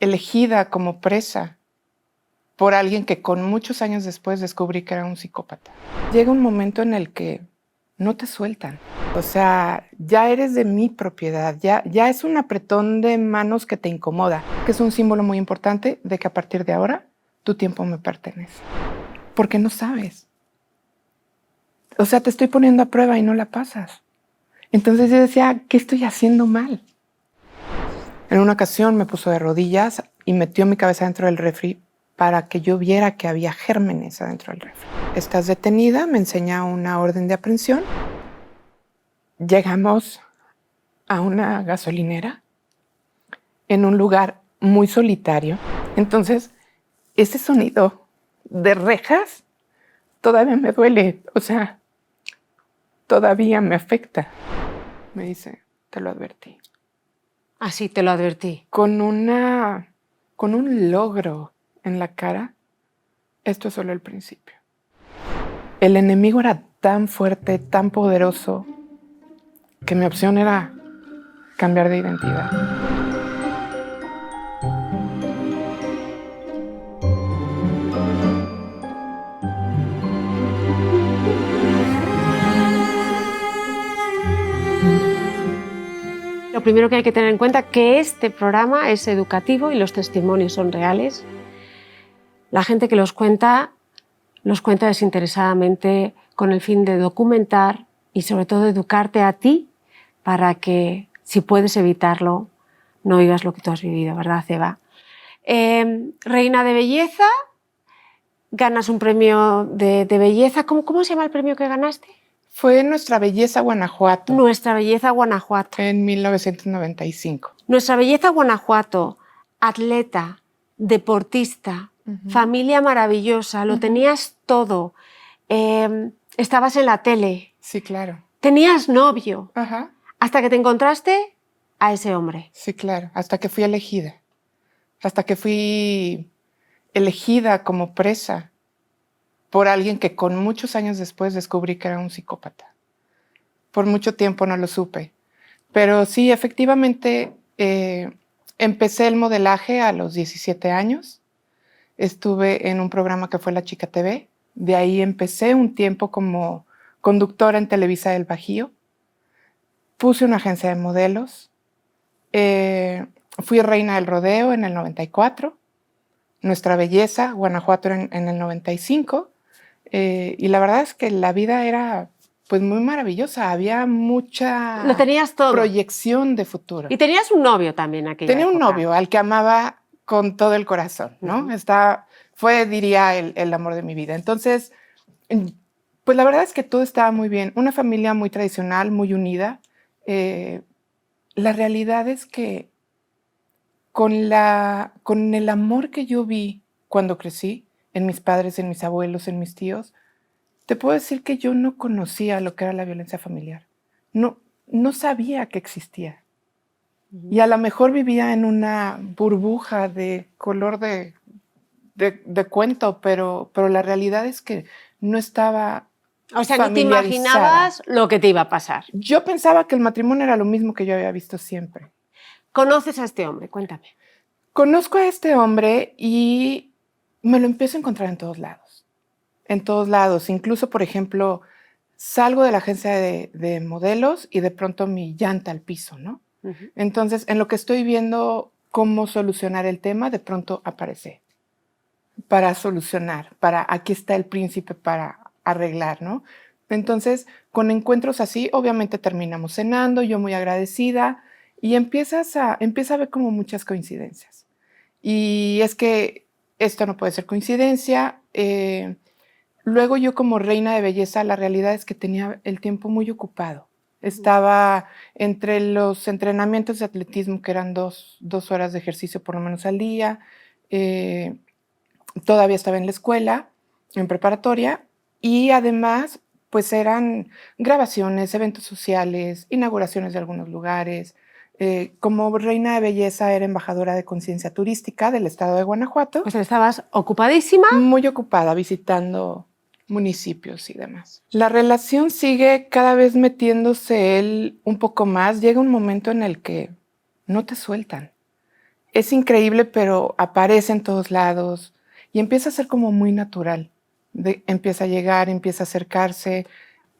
elegida como presa por alguien que con muchos años después descubrí que era un psicópata. Llega un momento en el que no te sueltan. O sea, ya eres de mi propiedad, ya es un apretón de manos que te incomoda, que es un símbolo muy importante de que a partir de ahora tu tiempo me pertenece. Porque no sabes. O sea, te estoy poniendo a prueba y no la pasas. Entonces yo decía, ¿qué estoy haciendo mal? En una ocasión me puso de rodillas y metió mi cabeza dentro del refri para que yo viera que había gérmenes adentro del refri. Estás detenida, me enseña una orden de aprehensión. Llegamos a una gasolinera en un lugar muy solitario. Entonces, ese sonido de rejas todavía me duele, o sea, todavía me afecta. Me dice, te lo advertí. Así te lo advertí. Con un logro en la cara, esto es solo el principio. El enemigo era tan fuerte, tan poderoso, que mi opción era cambiar de identidad. Lo primero que hay que tener en cuenta es que este programa es educativo y los testimonios son reales. La gente que los cuenta desinteresadamente con el fin de documentar y sobre todo educarte a ti para que, si puedes evitarlo, no vivas lo que tú has vivido, ¿verdad, Eva? Reina de Belleza, ganas un premio de belleza. ¿Cómo se llama el premio que ganaste? Fue Nuestra Belleza Guanajuato. Nuestra Belleza Guanajuato. En 1995. Nuestra Belleza Guanajuato, atleta, deportista, familia maravillosa, lo tenías todo. Estabas en la tele. Sí, claro. Tenías novio. Ajá. Hasta que te encontraste a ese hombre. Sí, claro. Hasta que fui elegida. Hasta que fui elegida como presa por alguien que con muchos años después descubrí que era un psicópata. Por mucho tiempo no lo supe. Pero sí, efectivamente, empecé el modelaje a los 17 años. Estuve en un programa que fue La Chica TV. De ahí empecé un tiempo como conductora en Televisa del Bajío. Puse una agencia de modelos. Fui reina del rodeo en el 94. Nuestra Belleza, Guanajuato, en el 95. Y la verdad es que la vida era pues muy maravillosa. Había mucha Lo tenías todo. Proyección de futuro. Y tenías un novio también aquella Tenía un época. novio al que amaba con todo el corazón, ¿no? Fue, diría, el amor de mi vida. Entonces, pues la verdad es que todo estaba muy bien. Una familia muy tradicional, muy unida. La realidad es que con el amor que yo vi cuando crecí, en mis padres, en mis abuelos, en mis tíos, te puedo decir que yo no conocía lo que era la violencia familiar. No sabía que existía. Y a lo mejor vivía en una burbuja de color de cuento, pero la realidad es que no estaba O sea, ni te familiarizada. imaginabas lo que te iba a pasar. Yo pensaba que el matrimonio era lo mismo que yo había visto siempre. ¿Conoces a este hombre? Cuéntame. Conozco a este hombre y me lo empiezo a encontrar en todos lados. En todos lados. Incluso, por ejemplo, salgo de la agencia de modelos y de pronto mi llanta al piso, ¿no? Entonces, en lo que estoy viendo cómo solucionar el tema, de pronto aparece para solucionar, aquí está el príncipe para arreglar, ¿no? Entonces, con encuentros así, obviamente terminamos cenando, yo muy agradecida, y empieza a ver como muchas coincidencias. Y es que esto no puede ser coincidencia. Luego yo como reina de belleza, la realidad es que tenía el tiempo muy ocupado. Estaba entre los entrenamientos de atletismo, que eran dos horas de ejercicio por lo menos al día. Todavía estaba en la escuela, en preparatoria, y además, pues eran grabaciones, eventos sociales, inauguraciones de algunos lugares. Como reina de belleza era embajadora de conciencia turística del estado de Guanajuato. O sea, estabas ocupadísima. Muy ocupada visitando municipios y demás. La relación sigue cada vez metiéndose él un poco más. Llega un momento en el que no te sueltan. es increíble, pero aparece en todos lados y empieza a ser como muy natural. Empieza a llegar, empieza a acercarse.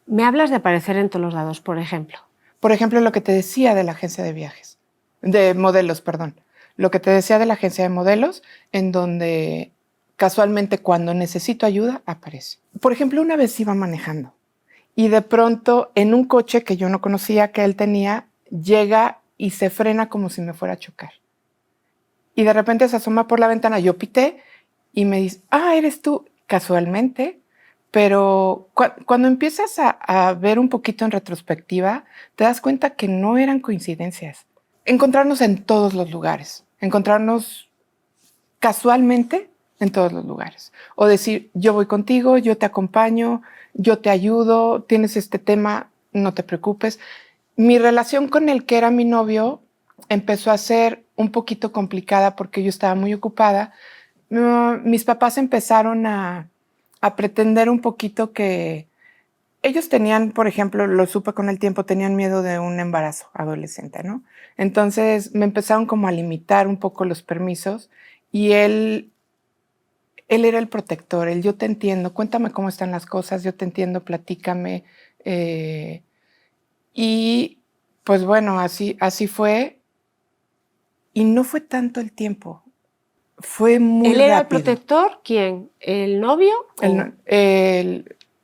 Me hablas de aparecer en todos los lados, por ejemplo. Por ejemplo, lo que te decía de la agencia de viajes, de modelos, perdón. Lo que te decía de la agencia de modelos, en donde casualmente cuando necesito ayuda, aparece. Por ejemplo, una vez iba manejando y de pronto en un coche que yo no conocía, que él tenía, llega y se frena como si me fuera a chocar. Y de repente se asoma por la ventana, yo pité y me dice, eres tú, casualmente. Pero cuando empiezas a ver un poquito en retrospectiva, te das cuenta que no eran coincidencias. Encontrarnos en todos los lugares, encontrarnos casualmente en todos los lugares. O decir, yo voy contigo, yo te acompaño, yo te ayudo, tienes este tema, no te preocupes. Mi relación con el que era mi novio empezó a ser un poquito complicada porque yo estaba muy ocupada. Mis papás empezaron a pretender un poquito que ellos tenían, por ejemplo, lo supe con el tiempo, tenían miedo de un embarazo adolescente, ¿no? Entonces me empezaron como a limitar un poco los permisos y él era el protector, yo te entiendo, cuéntame cómo están las cosas, yo te entiendo, platícame. Y pues bueno, así fue. Y no fue tanto el tiempo, fue muy rápido. ¿Él era el protector? ¿Quién? ¿El novio?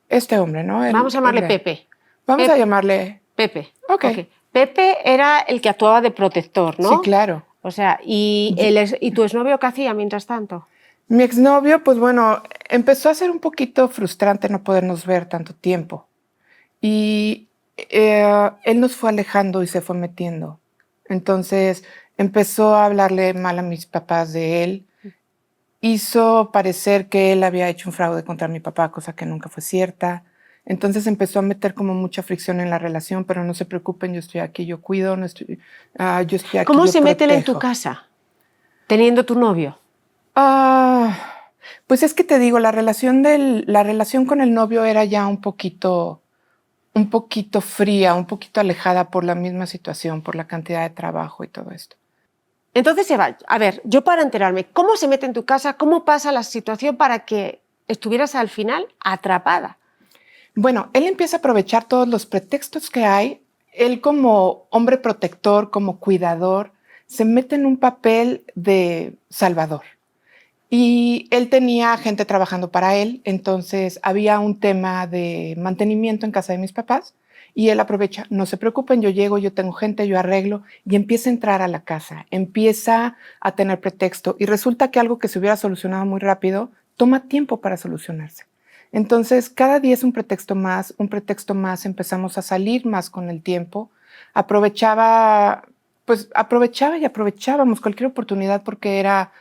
Este hombre, ¿no? Vamos a llamarle Pepe. Vamos a llamarle Pepe. Ok. Pepe era el que actuaba de protector, ¿no? Sí, claro. O sea, ¿y tu exnovio qué hacía mientras tanto? Mi exnovio, pues bueno, empezó a ser un poquito frustrante no podernos ver tanto tiempo. Y él nos fue alejando y se fue metiendo. Entonces empezó a hablarle mal a mis papás de él. Hizo parecer que él había hecho un fraude contra mi papá, cosa que nunca fue cierta. Entonces empezó a meter como mucha fricción en la relación, pero no se preocupen, yo estoy aquí, yo cuido, yo estoy aquí. ¿Cómo yo se mete él en protejo. tu casa, teniendo tu novio? Pues es que te digo, la relación con el novio era ya un poquito fría, un poquito alejada por la misma situación, por la cantidad de trabajo y todo esto. Entonces, Eva, a ver, yo para enterarme, ¿cómo se mete en tu casa? ¿Cómo pasa la situación para que estuvieras al final atrapada? Bueno, él empieza a aprovechar todos los pretextos que hay. Él como hombre protector, como cuidador, se mete en un papel de salvador. Y él tenía gente trabajando para él, entonces había un tema de mantenimiento en casa de mis papás y él aprovecha, no se preocupen, yo llego, yo tengo gente, yo arreglo y empieza a entrar a la casa, empieza a tener pretexto y resulta que algo que se hubiera solucionado muy rápido toma tiempo para solucionarse. Entonces cada día es un pretexto más, empezamos a salir más con el tiempo, aprovechaba y aprovechábamos cualquier oportunidad porque era...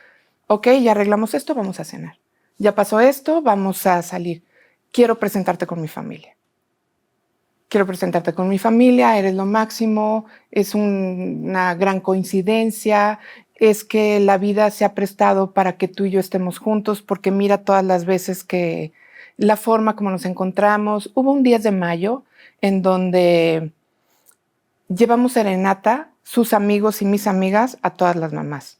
Ok, ya arreglamos esto, vamos a cenar. Ya pasó esto, vamos a salir. Quiero presentarte con mi familia. Eres lo máximo, es una gran coincidencia, es que la vida se ha prestado para que tú y yo estemos juntos, porque mira todas las veces que la forma como nos encontramos. Hubo un 10 de mayo en donde llevamos serenata, sus amigos y mis amigas, a todas las mamás.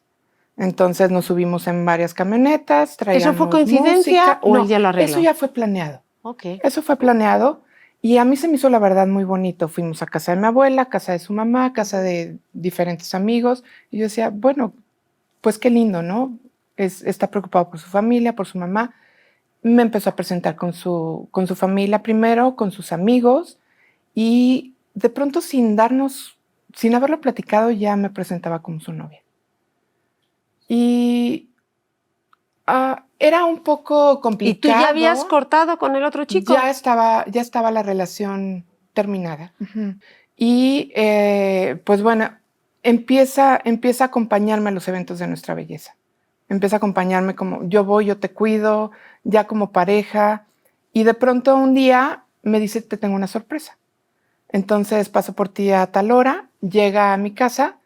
Entonces nos subimos en varias camionetas, traíamos ¿Eso fue coincidencia música. o No, él ya lo arregló? Eso ya fue planeado. Okay. Eso fue planeado y a mí se me hizo la verdad muy bonito. Fuimos a casa de mi abuela, casa de su mamá, casa de diferentes amigos y yo decía, bueno, pues qué lindo, ¿no? Está preocupado por su familia, por su mamá. Me empezó a presentar con su familia primero, con sus amigos y de pronto sin haberlo platicado ya me presentaba como su novia. Y era un poco complicado. ¿Y tú ya habías cortado con el otro chico? Ya estaba la relación terminada. Uh-huh. Y pues bueno, empieza a acompañarme a los eventos de Nuestra Belleza. Empieza a acompañarme como yo voy, yo te cuido, ya como pareja. Y de pronto un día me dice, te tengo una sorpresa. Entonces paso por ti a tal hora, llega a mi casa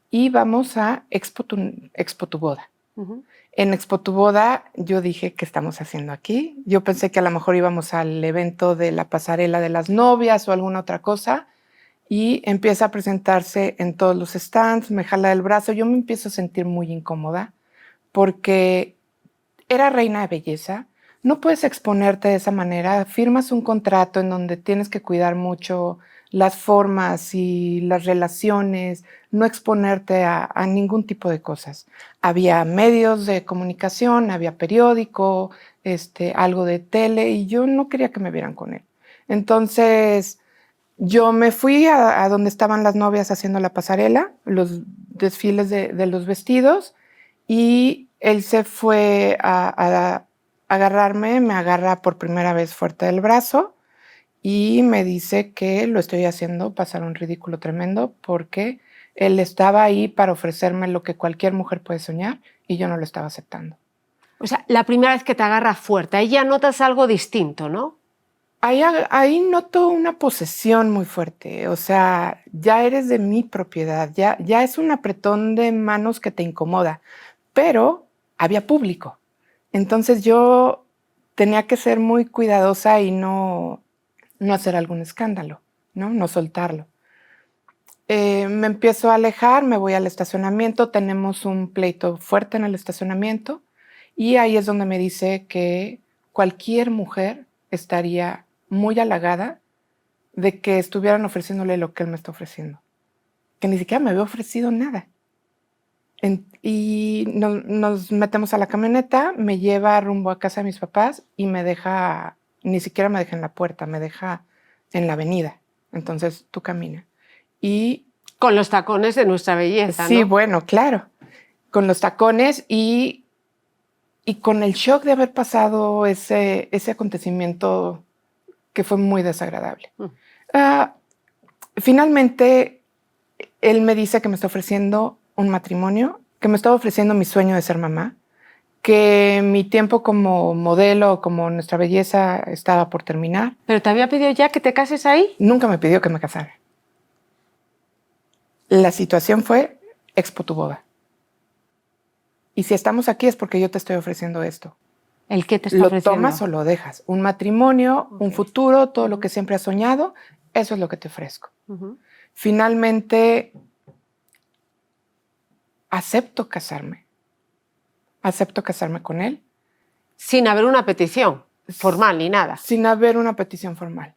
y vamos a Expo tu boda. Uh-huh. En Expo tu boda yo dije, ¿qué estamos haciendo aquí? Yo pensé que a lo mejor íbamos al evento de la pasarela de las novias o alguna otra cosa y empieza a presentarse en todos los stands, me jala del brazo, yo me empiezo a sentir muy incómoda porque era reina de belleza, no puedes exponerte de esa manera, firmas un contrato en donde tienes que cuidar mucho las formas y las relaciones, no exponerte a ningún tipo de cosas. Había medios de comunicación, había periódico, algo de tele y yo no quería que me vieran con él. Entonces yo me fui a donde estaban las novias haciendo la pasarela, los desfiles de los vestidos y él se fue a agarrarme, me agarra por primera vez fuerte del brazo y me dice que lo estoy haciendo pasar un ridículo tremendo porque él estaba ahí para ofrecerme lo que cualquier mujer puede soñar y yo no lo estaba aceptando. O sea, la primera vez que te agarra fuerte, ahí ya notas algo distinto, ¿no? Ahí noto una posesión muy fuerte, o sea, ya eres de mi propiedad, ya es un apretón de manos que te incomoda, pero había público. Entonces yo tenía que ser muy cuidadosa y no hacer algún escándalo, no soltarlo. Me empiezo a alejar, me voy al estacionamiento, tenemos un pleito fuerte en el estacionamiento y ahí es donde me dice que cualquier mujer estaría muy halagada de que estuvieran ofreciéndole lo que él me está ofreciendo, que ni siquiera me había ofrecido nada. Y nos metemos a la camioneta, me lleva rumbo a casa de mis papás y me deja, ni siquiera me deja en la puerta, me deja en la avenida. Entonces tú camina. Y con los tacones de nuestra belleza, sí, ¿no? bueno, claro, con los tacones y con el shock de haber pasado ese acontecimiento que fue muy desagradable. Finalmente, él me dice que me está ofreciendo un matrimonio, que me está ofreciendo mi sueño de ser mamá, que mi tiempo como modelo, como nuestra belleza estaba por terminar. ¿Pero te había pedido ya que te cases ahí? Nunca me pidió que me casara. La situación fue expo tu boda. Y si estamos aquí es porque yo te estoy ofreciendo esto. ¿El qué te está ¿Lo ofreciendo? tomas o lo dejas? Un matrimonio, un futuro, todo lo que siempre has soñado, eso es lo que te ofrezco. Finalmente, acepto casarme con él. Sin haber una petición formal ni nada. Sin haber una petición formal.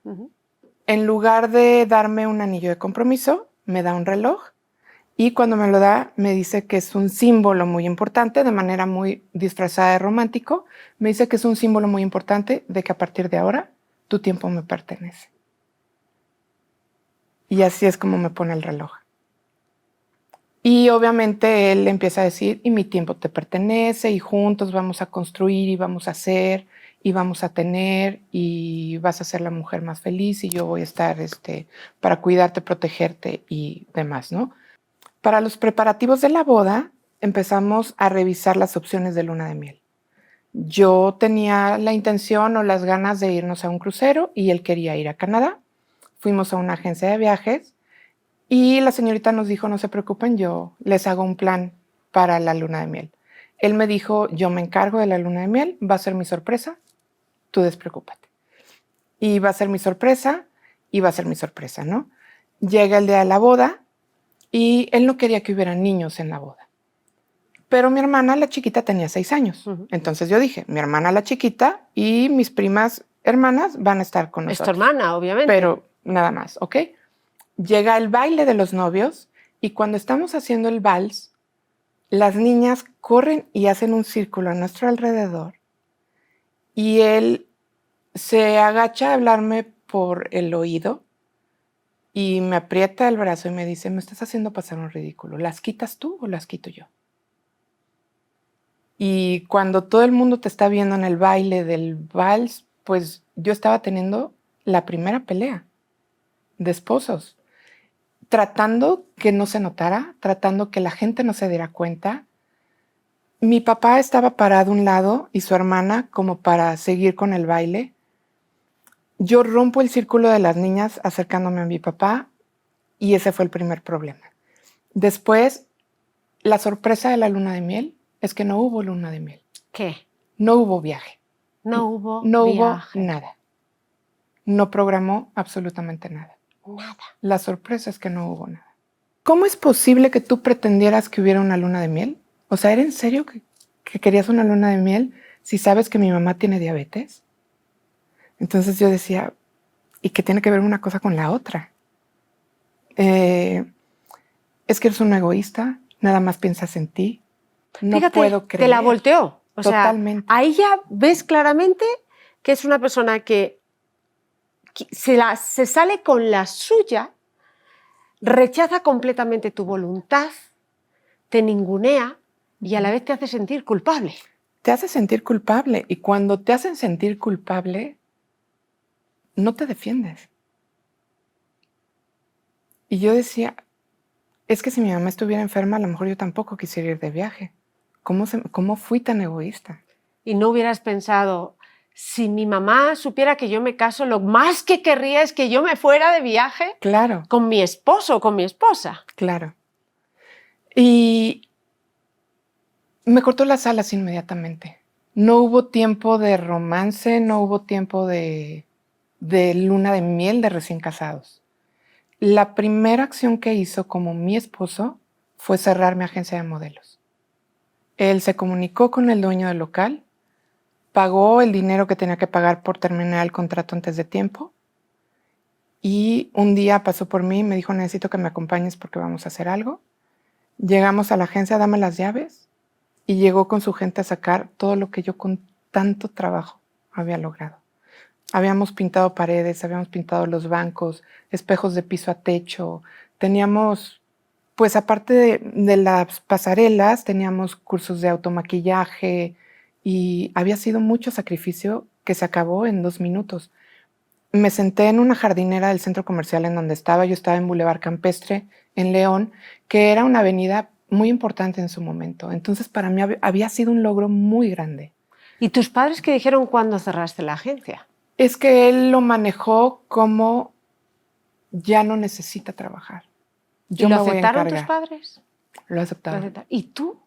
En lugar de darme un anillo de compromiso, me da un reloj y cuando me lo da me dice que es un símbolo muy importante, de manera muy disfrazada de romántico, me dice que es un símbolo muy importante de que a partir de ahora tu tiempo me pertenece. Y así es como me pone el reloj. Y obviamente él empieza a decir, y mi tiempo te pertenece, y juntos vamos a construir, y vamos a hacer, y vamos a tener, y vas a ser la mujer más feliz, y yo voy a estar para cuidarte, protegerte y demás, ¿no? Para los preparativos de la boda, empezamos a revisar las opciones de luna de miel. Yo tenía la intención o las ganas de irnos a un crucero, y él quería ir a Canadá. Fuimos a una agencia de viajes, y la señorita nos dijo, no se preocupen, yo les hago un plan para la luna de miel. Él me dijo, yo me encargo de la luna de miel, va a ser mi sorpresa, tú despreocúpate. Y va a ser mi sorpresa, y va a ser mi sorpresa, ¿no? Llega el día de la boda, y él no quería que hubiera niños en la boda. Pero mi hermana, la chiquita, tenía 6 años. Entonces yo dije, mi hermana, la chiquita, y mis primas hermanas van a estar con nosotros. Es tu hermana, obviamente. Pero nada más, ¿ok? Llega el baile de los novios y cuando estamos haciendo el vals, las niñas corren y hacen un círculo a nuestro alrededor y él se agacha a hablarme por el oído y me aprieta el brazo y me dice, me estás haciendo pasar un ridículo, ¿las quitas tú o las quito yo? Y cuando todo el mundo te está viendo en el baile del vals, pues yo estaba teniendo la primera pelea de esposos. Tratando que no se notara, tratando que la gente no se diera cuenta. Mi papá estaba parado a un lado y su hermana como para seguir con el baile. Yo rompo el círculo de las niñas acercándome a mi papá y ese fue el primer problema. Después, la sorpresa de la luna de miel es que no hubo luna de miel. ¿Qué? No hubo viaje. No hubo No viaje. hubo nada. No programó absolutamente nada. Nada. La sorpresa es que no hubo nada. ¿Cómo es posible que tú pretendieras que hubiera una luna de miel? O sea, ¿era en serio que querías una luna de miel si sabes que mi mamá tiene diabetes? Entonces yo decía, ¿y qué tiene que ver una cosa con la otra? Es que eres un egoísta, nada más piensas en ti. No Fíjate, puedo creer. te la volteó. O Totalmente. sea, ahí ya ves claramente que es una persona que se sale con la suya, rechaza completamente tu voluntad, te ningunea y a la vez te hace sentir culpable. Te hace sentir culpable y cuando te hacen sentir culpable, no te defiendes. Y yo decía, es que si mi mamá estuviera enferma, a lo mejor yo tampoco quisiera ir de viaje. ¿Cómo fui tan egoísta? Y no hubieras pensado, si mi mamá supiera que yo me caso, lo más que querría es que yo me fuera de viaje Claro, con mi esposo o con mi esposa. claro. Y me cortó las alas inmediatamente. No hubo tiempo de romance, no hubo tiempo de luna de miel de recién casados. La primera acción que hizo como mi esposo fue cerrar mi agencia de modelos. Él se comunicó con el dueño del local, pagó el dinero que tenía que pagar por terminar el contrato antes de tiempo y un día pasó por mí y me dijo, necesito que me acompañes porque vamos a hacer algo. Llegamos a la agencia, dame las llaves y llegó con su gente a sacar todo lo que yo con tanto trabajo había logrado. Habíamos pintado paredes, habíamos pintado los bancos, espejos de piso a techo, teníamos, pues aparte de las pasarelas, teníamos cursos de automaquillaje y había sido mucho sacrificio que se acabó en 2 minutos. Me senté en una jardinera del centro comercial en donde estaba, yo estaba en Boulevard Campestre, en León, que era una avenida muy importante en su momento. Entonces para mí había sido un logro muy grande. ¿Y tus padres qué dijeron cuando cerraste la agencia? Es que él lo manejó como ya no necesita trabajar. Yo ¿Y lo me voy a aceptaron tus encargar. padres? Lo aceptaron. ¿Y tú?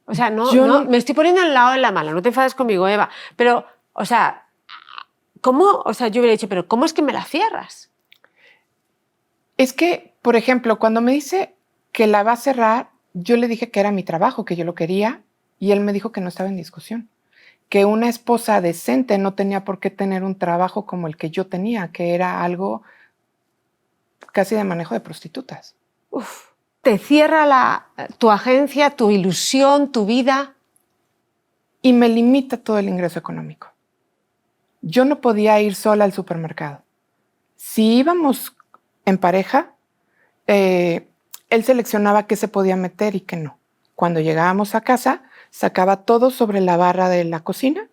O sea, Yo no, me estoy poniendo al lado de la mala, no te enfades conmigo, Eva, pero, o sea, ¿cómo? O sea, yo hubiera dicho, pero ¿cómo es que me la cierras? Es que, por ejemplo, cuando me dice que la va a cerrar, yo le dije que era mi trabajo, que yo lo quería, y él me dijo que no estaba en discusión, que una esposa decente no tenía por qué tener un trabajo como el que yo tenía, que era algo casi de manejo de prostitutas. Uf, te cierra tu agencia, tu ilusión, tu vida. Y me limita todo el ingreso económico. Yo no podía ir sola al supermercado. Si íbamos en pareja, él seleccionaba qué se podía meter y qué no. Cuando llegábamos a casa, sacaba todo sobre la barra de la cocina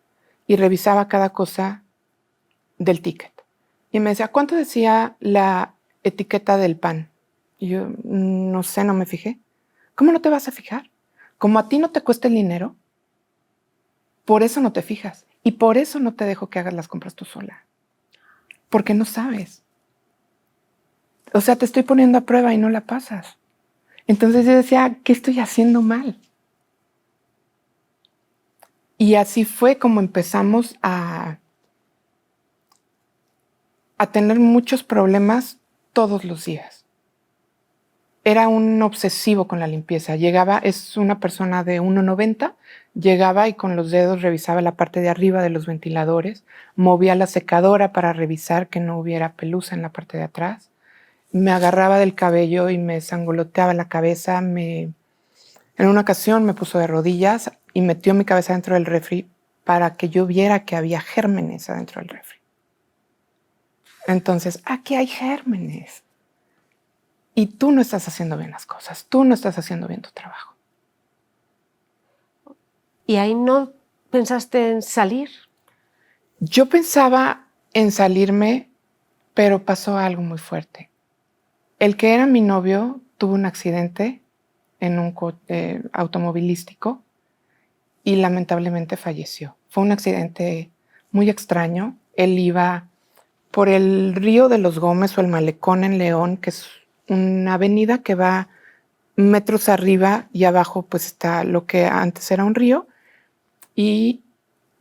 y revisaba cada cosa del ticket. Y me decía, ¿cuánto decía la etiqueta del pan? Y yo, no sé, no me fijé. ¿Cómo no te vas a fijar? Como a ti no te cuesta el dinero, por eso no te fijas. Y por eso no te dejo que hagas las compras tú sola. Porque no sabes. O sea, te estoy poniendo a prueba y no la pasas. Entonces yo decía, ¿qué estoy haciendo mal? Y así fue como empezamos a tener muchos problemas todos los días. Era un obsesivo con la limpieza. Llegaba, es una persona de 1,90, llegaba y con los dedos revisaba la parte de arriba de los ventiladores, movía la secadora para revisar que no hubiera pelusa en la parte de atrás, me agarraba del cabello y me sangoloteaba la cabeza, en una ocasión me puso de rodillas y metió mi cabeza dentro del refri para que yo viera que había gérmenes adentro del refri. Entonces, aquí hay gérmenes. Y tú no estás haciendo bien las cosas, tú no estás haciendo bien tu trabajo. ¿Y ahí no pensaste en salir? Yo pensaba en salirme, pero pasó algo muy fuerte. El que era mi novio tuvo un accidente en un automovilístico y lamentablemente falleció. Fue un accidente muy extraño. Él iba por el río de los Gómez o el Malecón en León, que es una avenida que va metros arriba y abajo pues está lo que antes era un río, y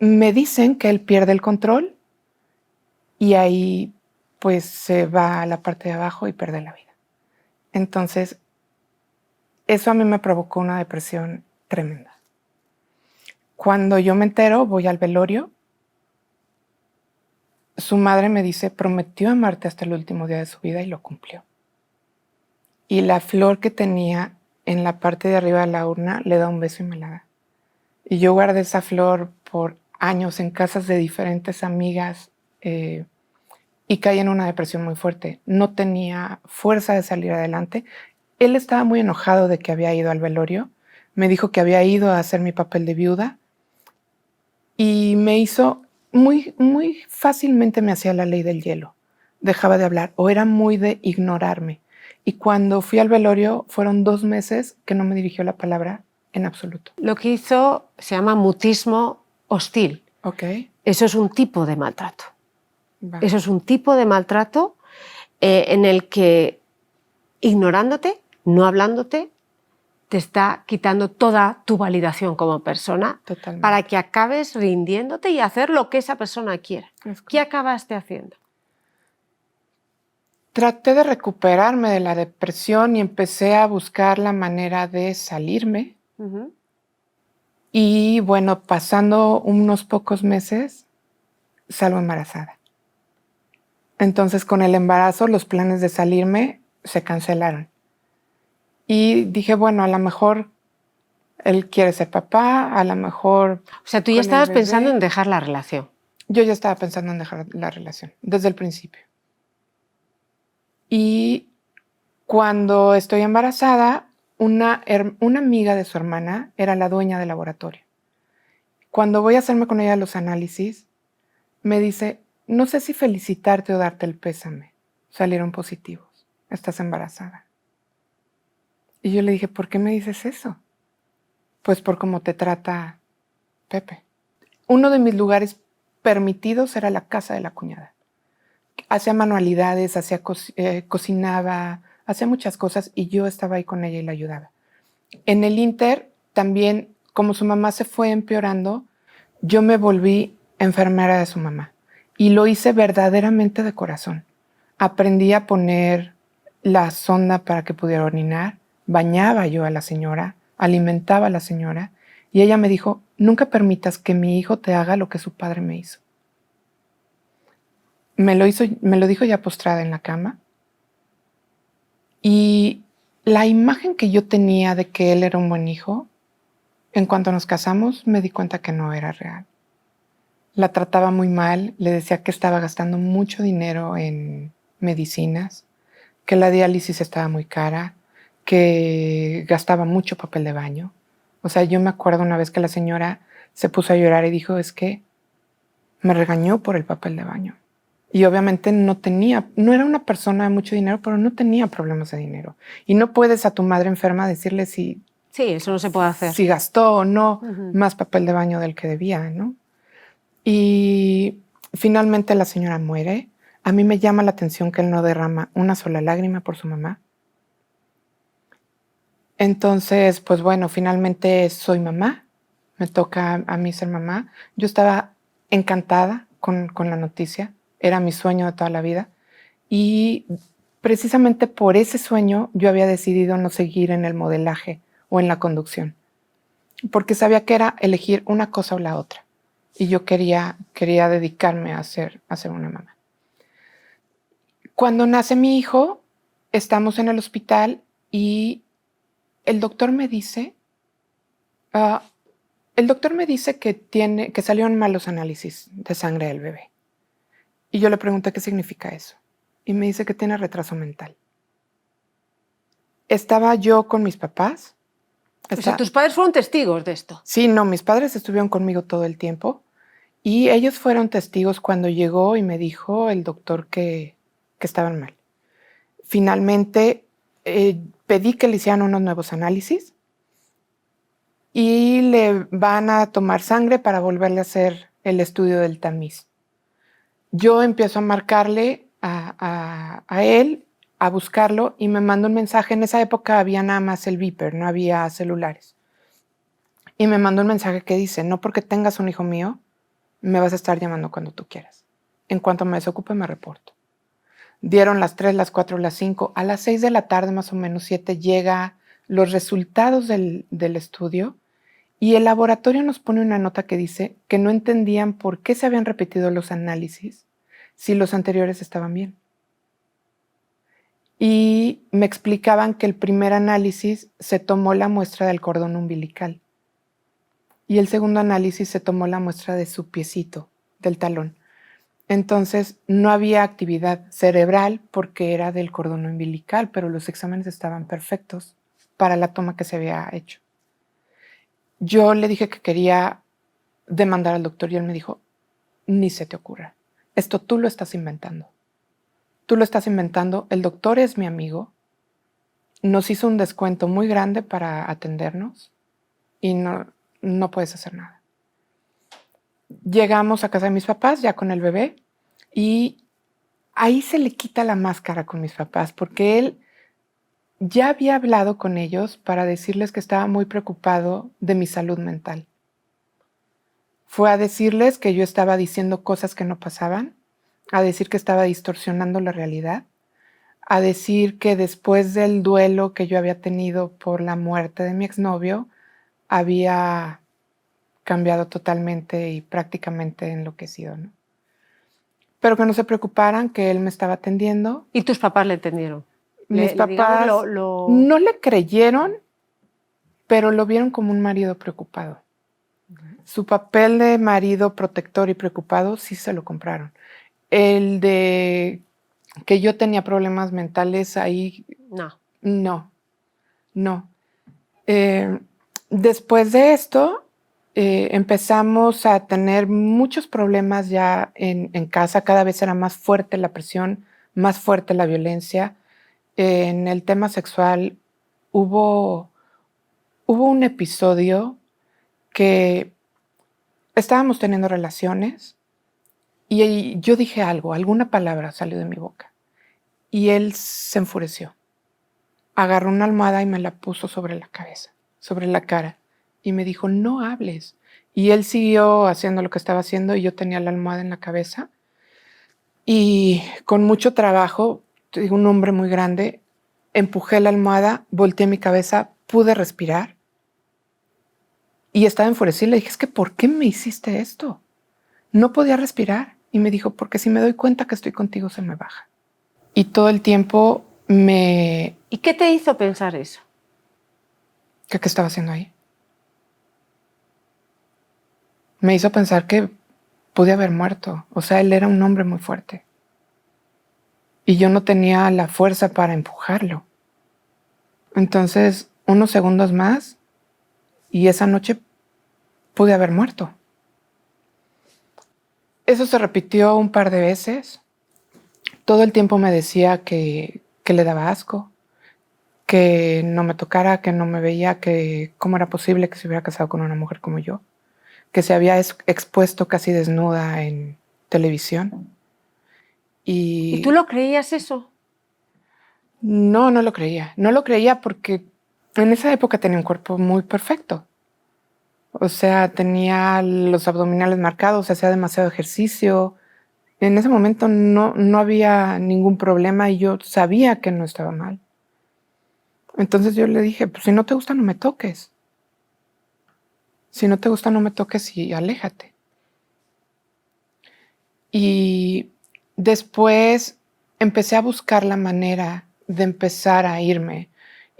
me dicen que él pierde el control y ahí pues se va a la parte de abajo y pierde la vida. Entonces, eso a mí me provocó una depresión tremenda. Cuando yo me entero, voy al velorio. Su madre me dice, prometió amarte hasta el último día de su vida y lo cumplió. Y la flor que tenía en la parte de arriba de la urna le da un beso y me la da. Y yo guardé esa flor por años en casas de diferentes amigas y caí en una depresión muy fuerte. No tenía fuerza de salir adelante. Él estaba muy enojado de que había ido al velorio. Me dijo que había ido a hacer mi papel de viuda y me hizo muy fácilmente me hacía la ley del hielo. Dejaba de hablar o era muy de ignorarme. Y cuando fui al velorio fueron 2 meses que no me dirigió la palabra en absoluto. Lo que hizo se llama mutismo hostil. Ok. Eso es un tipo de maltrato. Va. Eso es un tipo de maltrato en el que, ignorándote, no hablándote, te está quitando toda tu validación como persona. Totalmente. Para que acabes rindiéndote y hacer lo que esa persona quiera. Es ¿Qué acabaste haciendo? Traté de recuperarme de la depresión y empecé a buscar la manera de salirme. Uh-huh. Y bueno, pasando unos pocos meses, salgo embarazada. Entonces, con el embarazo, los planes de salirme se cancelaron. Y dije, bueno, a lo mejor él quiere ser papá, a lo mejor... O sea, tú ya estabas pensando en dejar la relación. Yo ya estaba pensando en dejar la relación, desde el principio. Y cuando estoy embarazada, una amiga de su hermana era la dueña del laboratorio. Cuando voy a hacerme con ella los análisis, me dice, no sé si felicitarte o darte el pésame. Salieron positivos. Estás embarazada. Y yo le dije, ¿por qué me dices eso? Pues por cómo te trata Pepe. Uno de mis lugares permitidos era la casa de la cuñada. Hacía manualidades, cocinaba, hacía muchas cosas y yo estaba ahí con ella y la ayudaba. En el Inter, también, como su mamá se fue empeorando, yo me volví enfermera de su mamá y lo hice verdaderamente de corazón. Aprendí a poner la sonda para que pudiera orinar, bañaba yo a la señora, alimentaba a la señora y ella me dijo, nunca permitas que mi hijo te haga lo que su padre me hizo. Me lo dijo ya postrada en la cama y la imagen que yo tenía de que él era un buen hijo, en cuanto nos casamos me di cuenta que no era real. La trataba muy mal, le decía que estaba gastando mucho dinero en medicinas, que la diálisis estaba muy cara, que gastaba mucho papel de baño. O sea, yo me acuerdo una vez que la señora se puso a llorar y dijo, es que me regañó por el papel de baño. Y obviamente no era una persona de mucho dinero, pero no tenía problemas de dinero. Y no puedes a tu madre enferma decirle si... Sí, eso no se puede hacer. Si gastó o no más papel de baño del que debía, ¿no? Y finalmente la señora muere. A mí me llama la atención que él no derrama una sola lágrima por su mamá. Entonces, pues bueno, finalmente soy mamá. Me toca a mí ser mamá. Yo estaba encantada con la noticia. Era mi sueño de toda la vida. Y precisamente por ese sueño yo había decidido no seguir en el modelaje o en la conducción. Porque sabía que era elegir una cosa o la otra. Y yo quería dedicarme a ser una mamá. Cuando nace mi hijo, estamos en el hospital y el doctor me dice que salieron mal los análisis de sangre del bebé. Y yo le pregunté qué significa eso. Y me dice que tiene retraso mental. Estaba yo con mis papás. O sea, tus padres fueron testigos de esto. Sí, no, mis padres estuvieron conmigo todo el tiempo. Y ellos fueron testigos cuando llegó y me dijo el doctor que estaban mal. Finalmente pedí que le hicieran unos nuevos análisis y le van a tomar sangre para volverle a hacer el estudio del tamiz. Yo empiezo a marcarle a él, a buscarlo y me manda un mensaje. En esa época había nada más el beeper, no había celulares. Y me mandó un mensaje que dice, no porque tengas un hijo mío, me vas a estar llamando cuando tú quieras. En cuanto me desocupe, me reporto. Dieron las 3, las 4, las 5. A las 6 de la tarde, más o menos 7, llega los resultados del estudio y el laboratorio nos pone una nota que dice que no entendían por qué se habían repetido los análisis si los anteriores estaban bien. Y me explicaban que el primer análisis se tomó la muestra del cordón umbilical y el segundo análisis se tomó la muestra de su piecito, del talón. Entonces no había actividad cerebral porque era del cordón umbilical, pero los exámenes estaban perfectos para la toma que se había hecho. Yo le dije que quería demandar al doctor y él me dijo, ni se te ocurra, esto tú lo estás inventando. Tú lo estás inventando, el doctor es mi amigo, nos hizo un descuento muy grande para atendernos y no puedes hacer nada. Llegamos a casa de mis papás ya con el bebé y ahí se le quita la máscara con mis papás porque él ya había hablado con ellos para decirles que estaba muy preocupado de mi salud mental. Fue a decirles que yo estaba diciendo cosas que no pasaban, a decir que estaba distorsionando la realidad, a decir que después del duelo que yo había tenido por la muerte de mi exnovio, había cambiado totalmente y prácticamente enloquecido, ¿no? Pero que no se preocuparan, que él me estaba atendiendo. ¿Y tus papás le entendieron? Mis papás no le creyeron, pero lo vieron como un marido preocupado. Su papel de marido protector y preocupado sí se lo compraron. El de que yo tenía problemas mentales ahí, no. Después de esto, empezamos a tener muchos problemas ya en casa. Cada vez era más fuerte la presión, más fuerte la violencia. En el tema sexual hubo un episodio que estábamos teniendo relaciones y yo dije algo, alguna palabra salió de mi boca y él se enfureció. Agarró una almohada y me la puso sobre la cabeza, sobre la cara y me dijo, no hables. Y él siguió haciendo lo que estaba haciendo y yo tenía la almohada en la cabeza y con mucho trabajo, un hombre muy grande, empujé la almohada, volteé mi cabeza, pude respirar y estaba enfurecida. Le dije, es que ¿por qué me hiciste esto? No podía respirar. Y me dijo, porque si me doy cuenta que estoy contigo se me baja. Y todo el tiempo ¿Y qué te hizo pensar eso? ¿Qué estaba haciendo ahí? Me hizo pensar que pude haber muerto. O sea, él era un hombre muy fuerte. Y yo no tenía la fuerza para empujarlo. Entonces, unos segundos más y esa noche pude haber muerto. Eso se repitió un par de veces. Todo el tiempo me decía que le daba asco, que no me tocara, que no me veía, que cómo era posible que se hubiera casado con una mujer como yo, que se había expuesto casi desnuda en televisión. ¿Y tú lo creías eso? No lo creía. No lo creía porque en esa época tenía un cuerpo muy perfecto. O sea, tenía los abdominales marcados, hacía demasiado ejercicio. En ese momento no había ningún problema y yo sabía que no estaba mal. Entonces yo le dije, pues si no te gusta no me toques. Si no te gusta no me toques y aléjate. Y después empecé a buscar la manera de empezar a irme.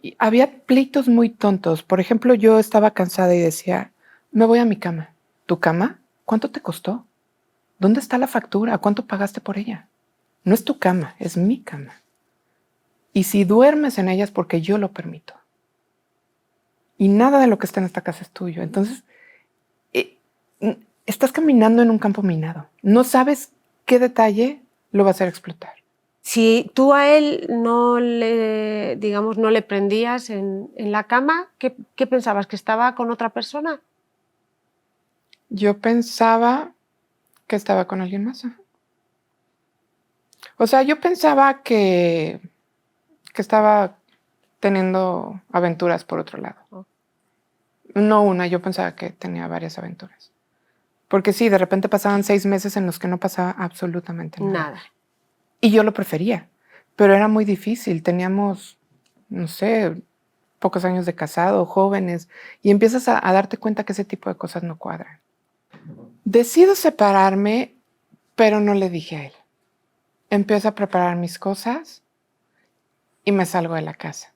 Y había pleitos muy tontos. Por ejemplo, yo estaba cansada y decía, me voy a mi cama. ¿Tu cama? ¿Cuánto te costó? ¿Dónde está la factura? ¿Cuánto pagaste por ella? No es tu cama, es mi cama. Y si duermes en ella es porque yo lo permito. Y nada de lo que está en esta casa es tuyo. Entonces, estás caminando en un campo minado. No sabes qué detalle lo va a hacer explotar. Si tú a él no le prendías en la cama, ¿qué pensabas? ¿Que estaba con otra persona? Yo pensaba que estaba con alguien más. O sea, yo pensaba que estaba teniendo aventuras por otro lado. No una, yo pensaba que tenía varias aventuras. Porque sí, de repente pasaban 6 meses en los que no pasaba absolutamente nada. Y yo lo prefería, pero era muy difícil. Teníamos, no sé, pocos años de casado, jóvenes, y empiezas a darte cuenta que ese tipo de cosas no cuadran. Decido separarme, pero no le dije a él. Empiezo a preparar mis cosas y me salgo de la casa.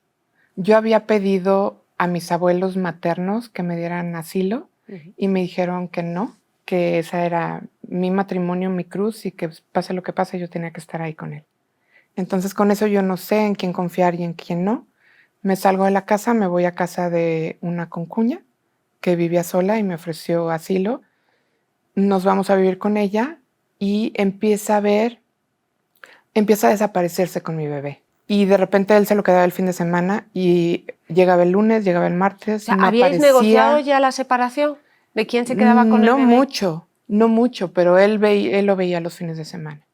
Yo había pedido a mis abuelos maternos que me dieran asilo y me dijeron que no, que esa era mi matrimonio, mi cruz, y que pase lo que pase yo tenía que estar ahí con él. Entonces con eso yo no sé en quién confiar y en quién no. Me salgo de la casa, me voy a casa de una concuña que vivía sola y me ofreció asilo. Nos vamos a vivir con ella y empieza a desaparecerse con mi bebé. Y de repente él se lo quedaba el fin de semana y llegaba el lunes, llegaba el martes, O sea, no ¿habíais aparecía. negociado ya la separación? ¿De quién se quedaba con el No bebé? no mucho, pero él lo veía los fines de semana.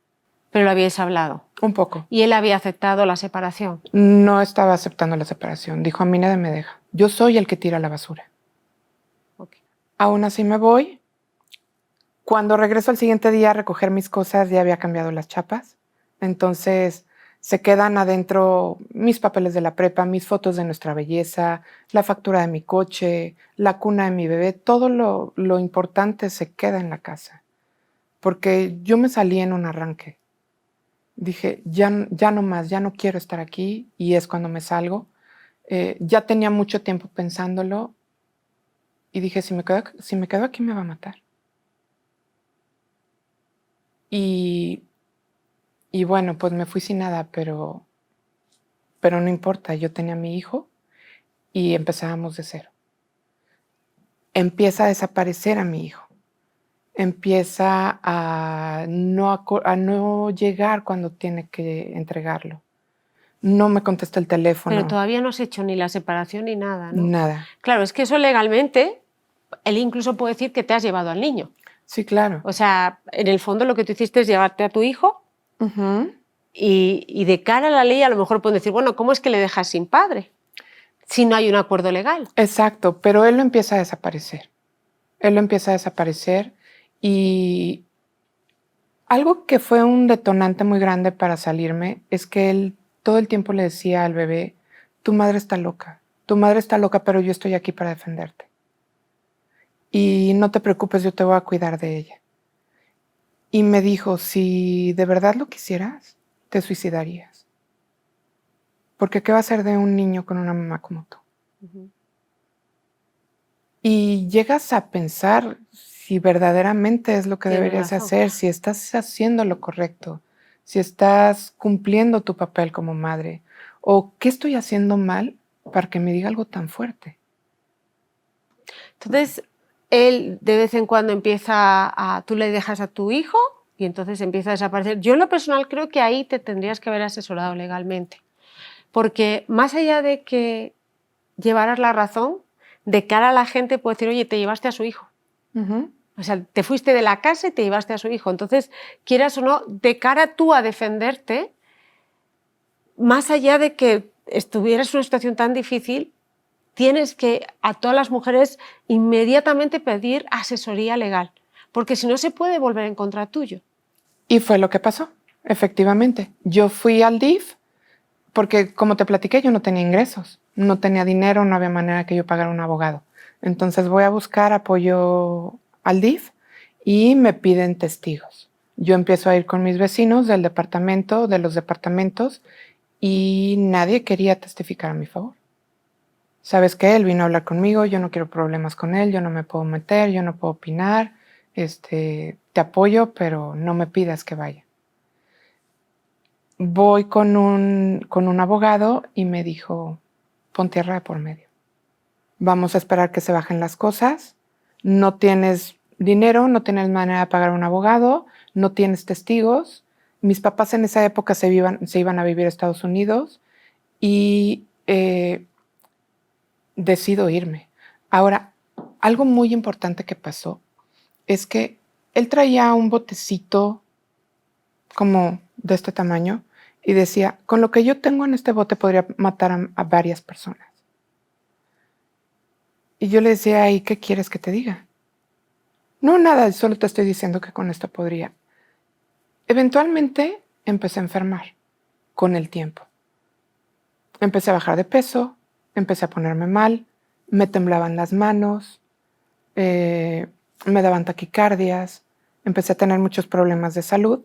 Pero lo habíais hablado. Un poco. ¿Y él había aceptado la separación? No estaba aceptando la separación. Dijo, a mí nadie me deja. Yo soy el que tira la basura. Okay. Aún así me voy. Cuando regreso al siguiente día a recoger mis cosas, ya había cambiado las chapas. Entonces se quedan adentro mis papeles de la prepa, mis fotos de nuestra belleza, la factura de mi coche, la cuna de mi bebé. Todo lo importante se queda en la casa. Porque yo me salí en un arranque. Dije, ya no más, ya no quiero estar aquí. Y es cuando me salgo. Ya tenía mucho tiempo pensándolo. Y dije, si me quedo aquí me va a matar. Y bueno, pues me fui sin nada, pero no importa, yo tenía a mi hijo y empezábamos de cero. Empieza a desaparecer a mi hijo. Empieza a no llegar cuando tiene que entregarlo. No me contesta el teléfono. Pero todavía no has hecho ni la separación ni nada, ¿no? Nada. Claro, es que eso legalmente, él incluso puede decir que te has llevado al niño. Sí, claro. O sea, en el fondo lo que tú hiciste es llevarte a tu hijo y de cara a la ley a lo mejor pueden decir, bueno, ¿cómo es que le dejas sin padre si no hay un acuerdo legal? Exacto, pero él lo empieza a desaparecer. Él lo empieza a desaparecer y algo que fue un detonante muy grande para salirme es que él todo el tiempo le decía al bebé, tu madre está loca, pero yo estoy aquí para defenderte. Y no te preocupes, yo te voy a cuidar de ella. Y me dijo, si de verdad lo quisieras, te suicidarías. Porque ¿qué va a ser de un niño con una mamá como tú? Y llegas a pensar si verdaderamente es lo que Tienes deberías razón. hacer, si estás haciendo lo correcto, si estás cumpliendo tu papel como madre, o qué estoy haciendo mal para que me diga algo tan fuerte. Entonces, él de vez en cuando tú le dejas a tu hijo y entonces empieza a desaparecer. Yo en lo personal creo que ahí te tendrías que haber asesorado legalmente, porque más allá de que llevaras la razón, de cara a la gente puede decir, oye, te llevaste a su hijo. O sea, te fuiste de la casa y te llevaste a su hijo. Entonces, quieras o no, de cara tú a defenderte, más allá de que estuvieras en una situación tan difícil, tienes que a todas las mujeres inmediatamente pedir asesoría legal, porque si no se puede volver en contra tuyo. Y fue lo que pasó, efectivamente. Yo fui al DIF porque, como te platiqué, yo no tenía ingresos, no tenía dinero, no había manera que yo pagara un abogado. Entonces voy a buscar apoyo al DIF y me piden testigos. Yo empiezo a ir con mis vecinos de los departamentos, y nadie quería testificar a mi favor. ¿Sabes qué? Él vino a hablar conmigo, yo no quiero problemas con él, yo no me puedo meter, yo no puedo opinar, te apoyo, pero no me pidas que vaya. Voy con un abogado y me dijo, pon tierra de por medio. Vamos a esperar que se bajen las cosas. No tienes dinero, no tienes manera de pagar un abogado, no tienes testigos. Mis papás en esa época se iban a vivir a Estados Unidos y decido irme. Ahora, algo muy importante que pasó es que él traía un botecito como de este tamaño y decía, con lo que yo tengo en este bote podría matar a varias personas. Y yo le decía, ¿y qué quieres que te diga? No, nada, solo te estoy diciendo que con esto podría. Eventualmente empecé a enfermar con el tiempo. Empecé a bajar de peso, empecé a ponerme mal, me temblaban las manos, me daban taquicardias, empecé a tener muchos problemas de salud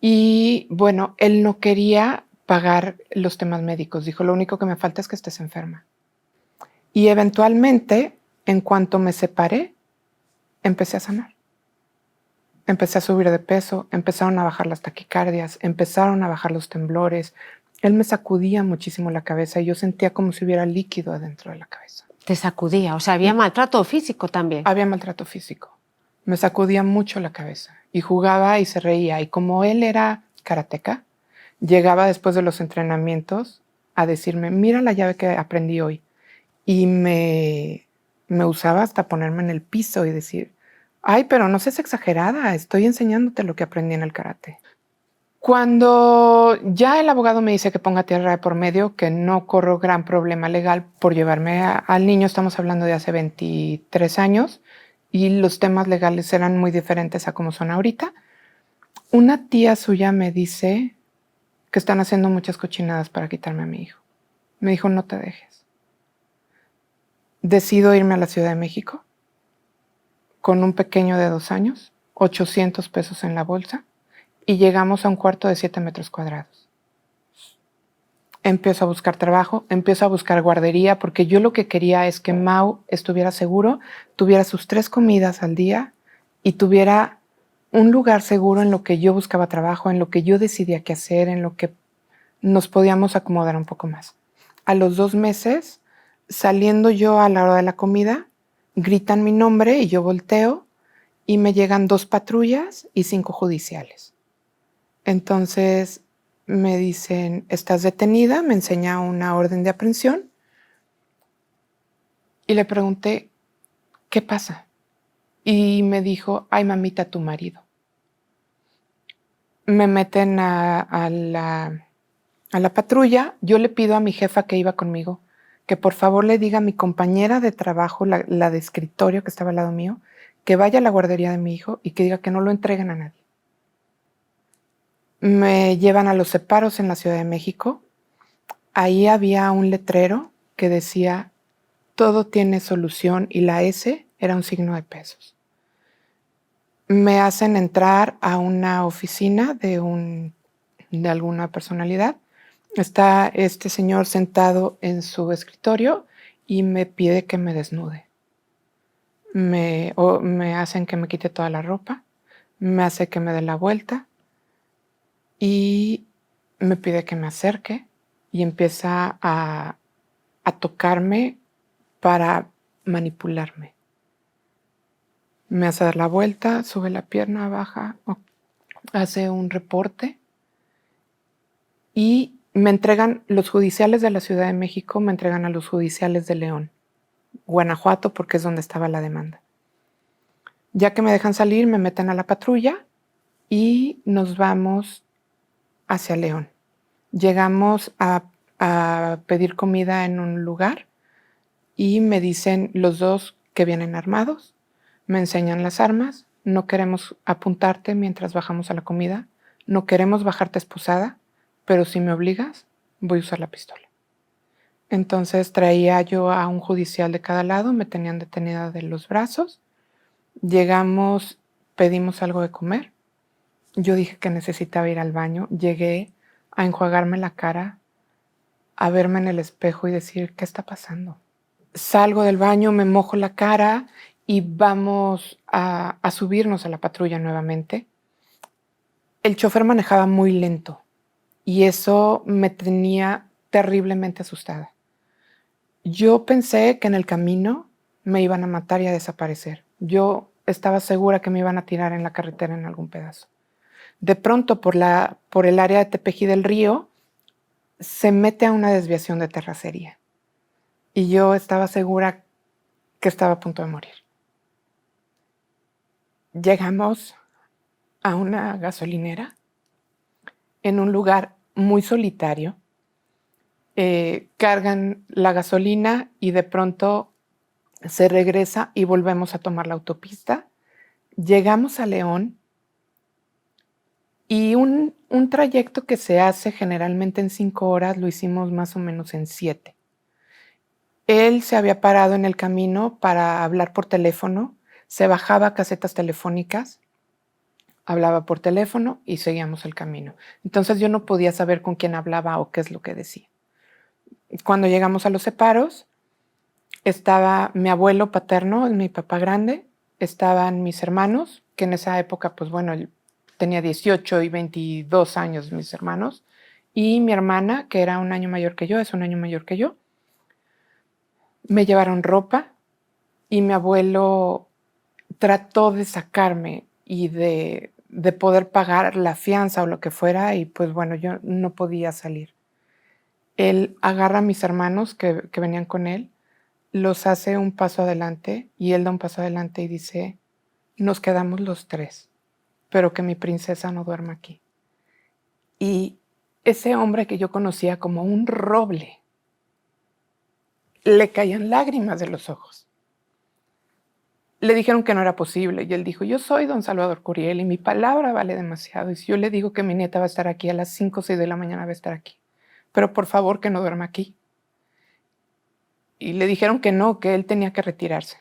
y bueno, él no quería pagar los temas médicos. Dijo, lo único que me falta es que estés enferma. Y eventualmente, en cuanto me separé, empecé a sanar. Empecé a subir de peso, empezaron a bajar las taquicardias, empezaron a bajar los temblores. Él me sacudía muchísimo la cabeza y yo sentía como si hubiera líquido adentro de la cabeza. Te sacudía, o sea, había maltrato físico también. Había maltrato físico. Me sacudía mucho la cabeza y jugaba y se reía. Y como él era karateca, llegaba después de los entrenamientos a decirme, mira la llave que aprendí hoy. Y me usaba hasta ponerme en el piso y decir, ay, pero no seas exagerada, estoy enseñándote lo que aprendí en el karate. Cuando ya el abogado me dice que ponga tierra de por medio, que no corro gran problema legal por llevarme al niño, estamos hablando de hace 23 años, y los temas legales eran muy diferentes a como son ahorita, una tía suya me dice que están haciendo muchas cochinadas para quitarme a mi hijo. Me dijo, no te dejes. Decido irme a la Ciudad de México con un pequeño de 2 años, 800 pesos en la bolsa, y llegamos a un cuarto de 7 metros cuadrados. Empiezo a buscar trabajo, empiezo a buscar guardería, porque yo lo que quería es que Mau estuviera seguro, tuviera sus 3 comidas al día y tuviera un lugar seguro en lo que yo buscaba trabajo, en lo que yo decidía qué hacer, en lo que nos podíamos acomodar un poco más. A los 2 meses, saliendo yo a la hora de la comida, gritan mi nombre y yo volteo y me llegan 2 patrullas y 5 judiciales. Entonces me dicen, estás detenida, me enseña una orden de aprehensión y le pregunté, ¿qué pasa? Y me dijo, ay mamita, tu marido. Me meten a la patrulla, yo le pido a mi jefa que iba conmigo que por favor le diga a mi compañera de trabajo, la de escritorio que estaba al lado mío, que vaya a la guardería de mi hijo y que diga que no lo entreguen a nadie. Me llevan a los separos en la Ciudad de México. Ahí había un letrero que decía, todo tiene solución, y la S era un signo de pesos. Me hacen entrar a una oficina de alguna personalidad. Está este señor sentado en su escritorio y me pide que me desnude. Me hacen que me quite toda la ropa, me hace que me dé la vuelta y me pide que me acerque y empieza a tocarme para manipularme. Me hace dar la vuelta, sube la pierna, baja, hace un reporte y me entregan, los judiciales de la Ciudad de México me entregan a los judiciales de León, Guanajuato, porque es donde estaba la demanda. Ya que me dejan salir, me meten a la patrulla y nos vamos hacia León. Llegamos a pedir comida en un lugar y me dicen los dos que vienen armados, me enseñan las armas, no queremos apuntarte mientras bajamos a la comida, no queremos bajarte esposada, pero si me obligas, voy a usar la pistola. Entonces traía yo a un judicial de cada lado, me tenían detenida de los brazos, llegamos, pedimos algo de comer, yo dije que necesitaba ir al baño, llegué a enjuagarme la cara, a verme en el espejo y decir, ¿qué está pasando? Salgo del baño, me mojo la cara y vamos a subirnos a la patrulla nuevamente. El chofer manejaba muy lento y eso me tenía terriblemente asustada. Yo pensé que en el camino me iban a matar y a desaparecer. Yo estaba segura que me iban a tirar en la carretera en algún pedazo. De pronto, por el área de Tepeji del Río, se mete a una desviación de terracería. Y yo estaba segura que estaba a punto de morir. Llegamos a una gasolinera en un lugar muy solitario. Cargan la gasolina y de pronto se regresa y volvemos a tomar la autopista. Llegamos a León Y un trayecto que se hace generalmente en 5 horas lo hicimos más o menos en 7. Él se había parado en el camino para hablar por teléfono, se bajaba casetas telefónicas, hablaba por teléfono y seguíamos el camino. Entonces yo no podía saber con quién hablaba o qué es lo que decía. Cuando llegamos a los separos, estaba mi abuelo paterno, mi papá grande, estaban mis hermanos, que en esa época, pues bueno, tenía 18 y 22 años mis hermanos, y mi hermana, que era un año mayor que yo, es un año mayor que yo. Me llevaron ropa y mi abuelo trató de sacarme y de poder pagar la fianza o lo que fuera, y pues bueno, yo no podía salir. Él agarra a mis hermanos que venían con él, los hace un paso adelante y él da un paso adelante y dice, nos quedamos los 3, pero que mi princesa no duerma aquí. Y ese hombre que yo conocía como un roble, le caían lágrimas de los ojos. Le dijeron que no era posible y él dijo, yo soy don Salvador Curiel y mi palabra vale demasiado. Y si yo le digo que mi nieta va a estar aquí a las 5 o 6 de la mañana, va a estar aquí. Pero por favor que no duerma aquí. Y le dijeron que no, que él tenía que retirarse.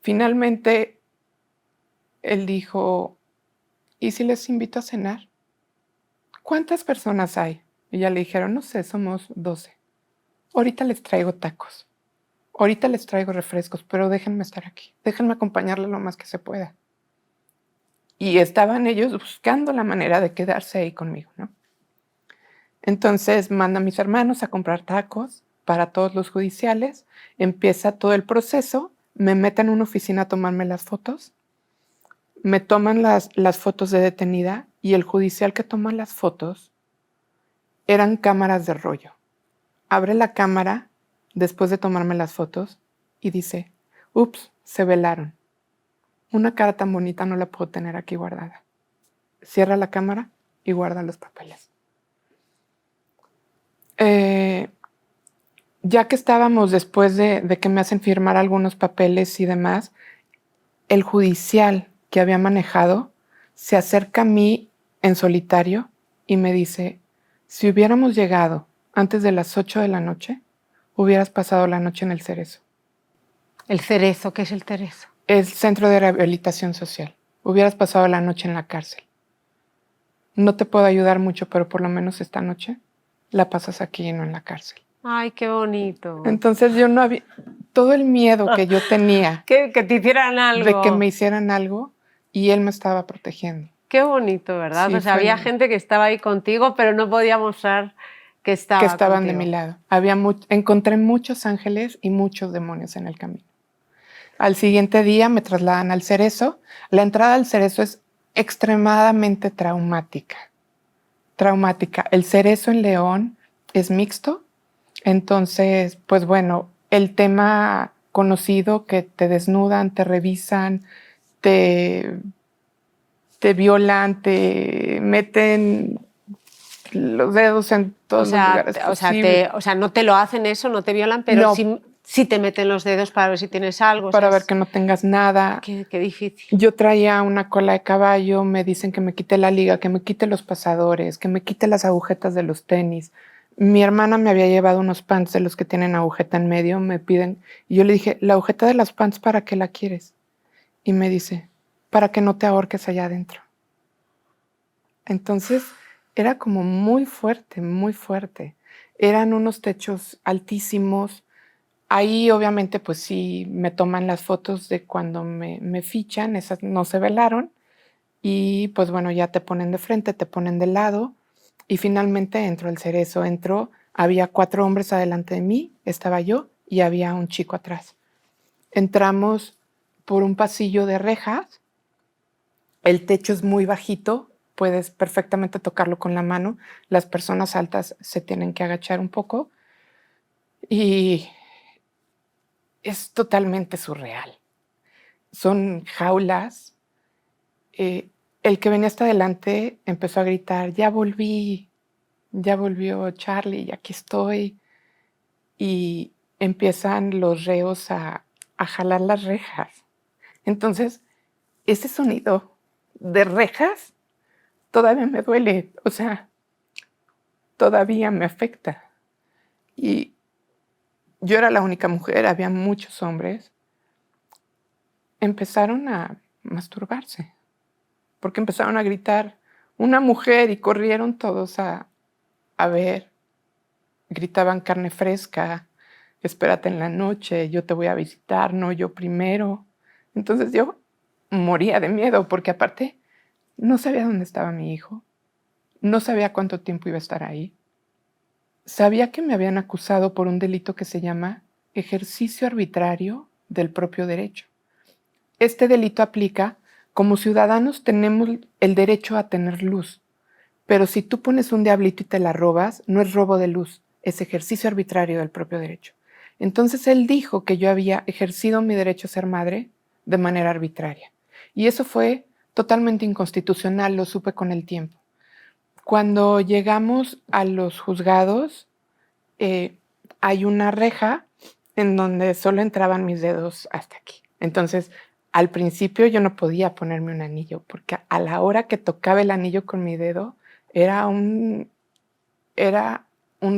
Finalmente, él dijo, ¿y si les invito a cenar? ¿Cuántas personas hay? Y ya le dijeron, no sé, somos 12. Ahorita les traigo tacos. Ahorita les traigo refrescos, pero déjenme estar aquí. Déjenme acompañarle lo más que se pueda. Y estaban ellos buscando la manera de quedarse ahí conmigo, ¿no? Entonces manda a mis hermanos a comprar tacos para todos los judiciales. Empieza todo el proceso. Me meten en una oficina a tomarme las fotos. Me toman las fotos de detenida y el judicial que toma las fotos eran cámaras de rollo. Abre la cámara después de tomarme las fotos y dice, ups, se velaron. Una cara tan bonita no la puedo tener aquí guardada. Cierra la cámara y guarda los papeles. Ya que estábamos después de que me hacen firmar algunos papeles y demás, el judicial que había manejado se acerca a mí en solitario y me dice, si hubiéramos llegado antes de las 8 de la noche, hubieras pasado la noche en el Cerezo. ¿El Cerezo? ¿Qué es el Cerezo? El Centro de Rehabilitación Social. Hubieras pasado la noche en la cárcel. No te puedo ayudar mucho, pero por lo menos esta noche la pasas aquí y no en la cárcel. Ay, qué bonito. Entonces yo no había... Todo el miedo que yo tenía Que te hicieran algo. de que me hicieran algo y él me estaba protegiendo. Qué bonito, ¿verdad? Sí, o sea, había gente que estaba ahí contigo, pero no podía mostrar que estaban contigo. De mi lado. Encontré muchos ángeles y muchos demonios en el camino. Al siguiente día me trasladan al Cerezo. La entrada al Cerezo es extremadamente traumática. El Cerezo en León es mixto. Entonces, pues bueno, el tema conocido que te desnudan, te revisan, te violan, te meten los dedos en todos los lugares posibles. O sea, no te lo hacen eso, no te violan, pero No, sí te meten los dedos para ver si tienes algo. Para ver que no tengas nada. Qué difícil. Yo traía una cola de caballo, me dicen que me quite la liga, que me quite los pasadores, que me quite las agujetas de los tenis. Mi hermana me había llevado unos pants de los que tienen agujeta en medio, me piden, y yo le dije, ¿la agujeta de las pants para qué la quieres? Y me dice, para que no te ahorques allá adentro. Entonces, era como muy fuerte, muy fuerte. Eran unos techos altísimos. Ahí obviamente pues sí me toman las fotos de cuando me fichan, esas no se velaron. Y pues bueno, ya te ponen de frente, te ponen de lado. Y finalmente entró el Cerezo, había 4 hombres adelante de mí, estaba yo y había un chico atrás. Entramos por un pasillo de rejas, el techo es muy bajito, puedes perfectamente tocarlo con la mano, las personas altas se tienen que agachar un poco y es totalmente surreal. Son jaulas. El que venía hasta adelante empezó a gritar, ya volví, ya volvió Charlie, y aquí estoy. Y empiezan los reos a jalar las rejas. Entonces, ese sonido de rejas todavía me duele, o sea, todavía me afecta. Y yo era la única mujer, había muchos hombres. Empezaron a masturbarse, porque empezaron a gritar, una mujer, y corrieron todos a ver. Gritaban carne fresca, espérate en la noche, yo te voy a visitar, no yo primero. Entonces yo moría de miedo, porque aparte no sabía dónde estaba mi hijo, no sabía cuánto tiempo iba a estar ahí. Sabía que me habían acusado por un delito que se llama ejercicio arbitrario del propio derecho. Este delito aplica, como ciudadanos tenemos el derecho a tener luz, pero si tú pones un diablito y te la robas, no es robo de luz, es ejercicio arbitrario del propio derecho. Entonces él dijo que yo había ejercido mi derecho a ser madre de manera arbitraria. Y eso fue totalmente inconstitucional, lo supe con el tiempo. Cuando llegamos a los juzgados, hay una reja en donde solo entraban mis dedos hasta aquí. Entonces, al principio yo no podía ponerme un anillo, porque a la hora que tocaba el anillo con mi dedo, era un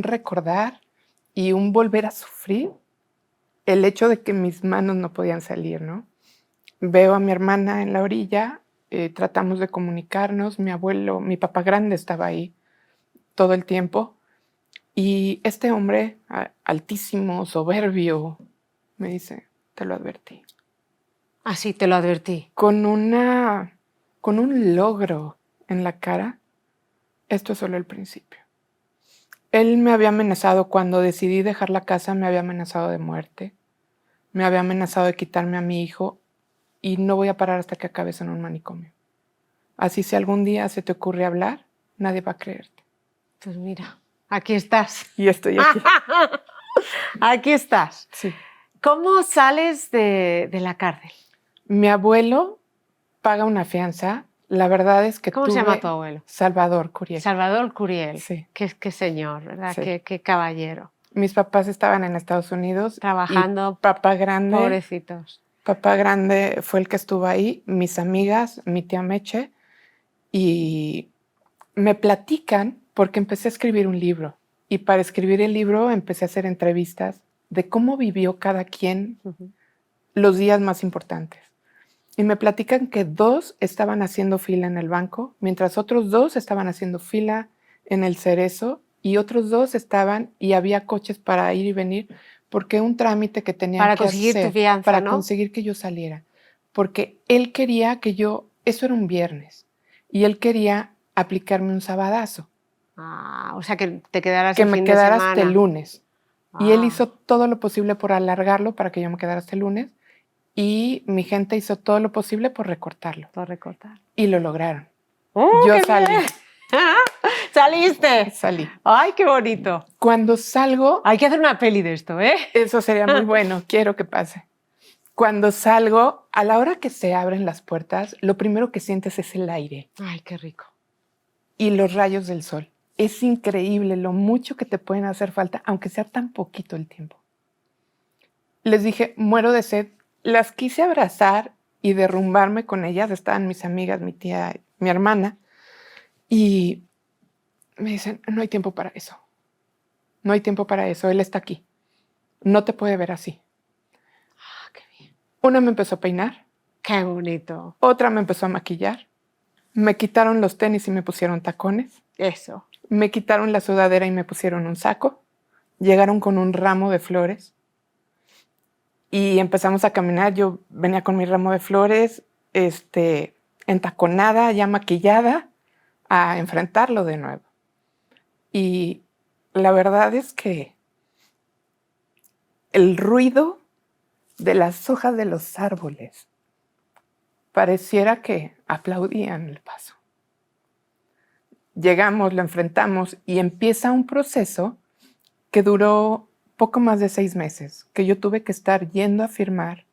recordar y un volver a sufrir el hecho de que mis manos no podían salir, ¿no? Veo a mi hermana en la orilla, tratamos de comunicarnos, mi abuelo, mi papá grande estaba ahí todo el tiempo, y este hombre altísimo, soberbio, me dice, te lo advertí. Así te lo advertí. Con un logro en la cara, esto es solo el principio. Él me había amenazado cuando decidí dejar la casa, me había amenazado de muerte, me había amenazado de quitarme a mi hijo, y no voy a parar hasta que acabes en un manicomio. Así si algún día se te ocurre hablar, nadie va a creerte. Pues mira, aquí estás. Y estoy aquí. Aquí estás. Sí. ¿Cómo sales de la cárcel? Mi abuelo paga una fianza. La verdad es que ¿Cómo se llama tu abuelo? Salvador Curiel. Salvador Curiel. Sí. Qué señor, ¿verdad? Sí. Qué caballero. Mis papás estaban en Estados Unidos. Trabajando. Y papá grande. Pobrecitos. Papá grande fue el que estuvo ahí. Mis amigas, mi tía Meche. Y me platican porque empecé a escribir un libro. Y para escribir el libro empecé a hacer entrevistas de cómo vivió cada quien los días más importantes. Y me platican que 2 estaban haciendo fila en el banco, mientras otros 2 estaban haciendo fila en el Cerezo, y otros 2 estaban, y había coches para ir y venir, porque un trámite que tenían para que conseguir hacer tu fianza, para ¿no? conseguir que yo saliera. Porque él quería que eso era un viernes, y él quería aplicarme un sabadazo. O sea, que te quedaras que el me fin de quedara semana. hasta el lunes. Y él hizo todo lo posible por alargarlo para que yo me quedara hasta el lunes. Y mi gente hizo todo lo posible por recortarlo. Por recortar. Y lo lograron. Yo qué salí. Bien. ¿Saliste? Salí. Ay, qué bonito. Cuando salgo... Hay que hacer una peli de esto, ¿eh? Eso sería muy bueno. Quiero que pase. Cuando salgo, a la hora que se abren las puertas, lo primero que sientes es el aire. Ay, qué rico. Y los rayos del sol. Es increíble lo mucho que te pueden hacer falta, aunque sea tan poquito el tiempo. Les dije, muero de sed. Las quise abrazar y derrumbarme con ellas. Estaban mis amigas, mi tía, mi hermana. Y me dicen, no hay tiempo para eso. No hay tiempo para eso. Él está aquí. No te puede ver así. Qué bien. Una me empezó a peinar. Qué bonito. Otra me empezó a maquillar. Me quitaron los tenis y me pusieron tacones. Eso. Me quitaron la sudadera y me pusieron un saco. Llegaron con un ramo de flores. Y empezamos a caminar. Yo venía con mi ramo de flores, entaconada, ya maquillada, a enfrentarlo de nuevo. Y la verdad es que el ruido de las hojas de los árboles pareciera que aplaudían el paso. Llegamos, lo enfrentamos y empieza un proceso que duró poco más de 6 meses, que yo tuve que estar yendo a firmar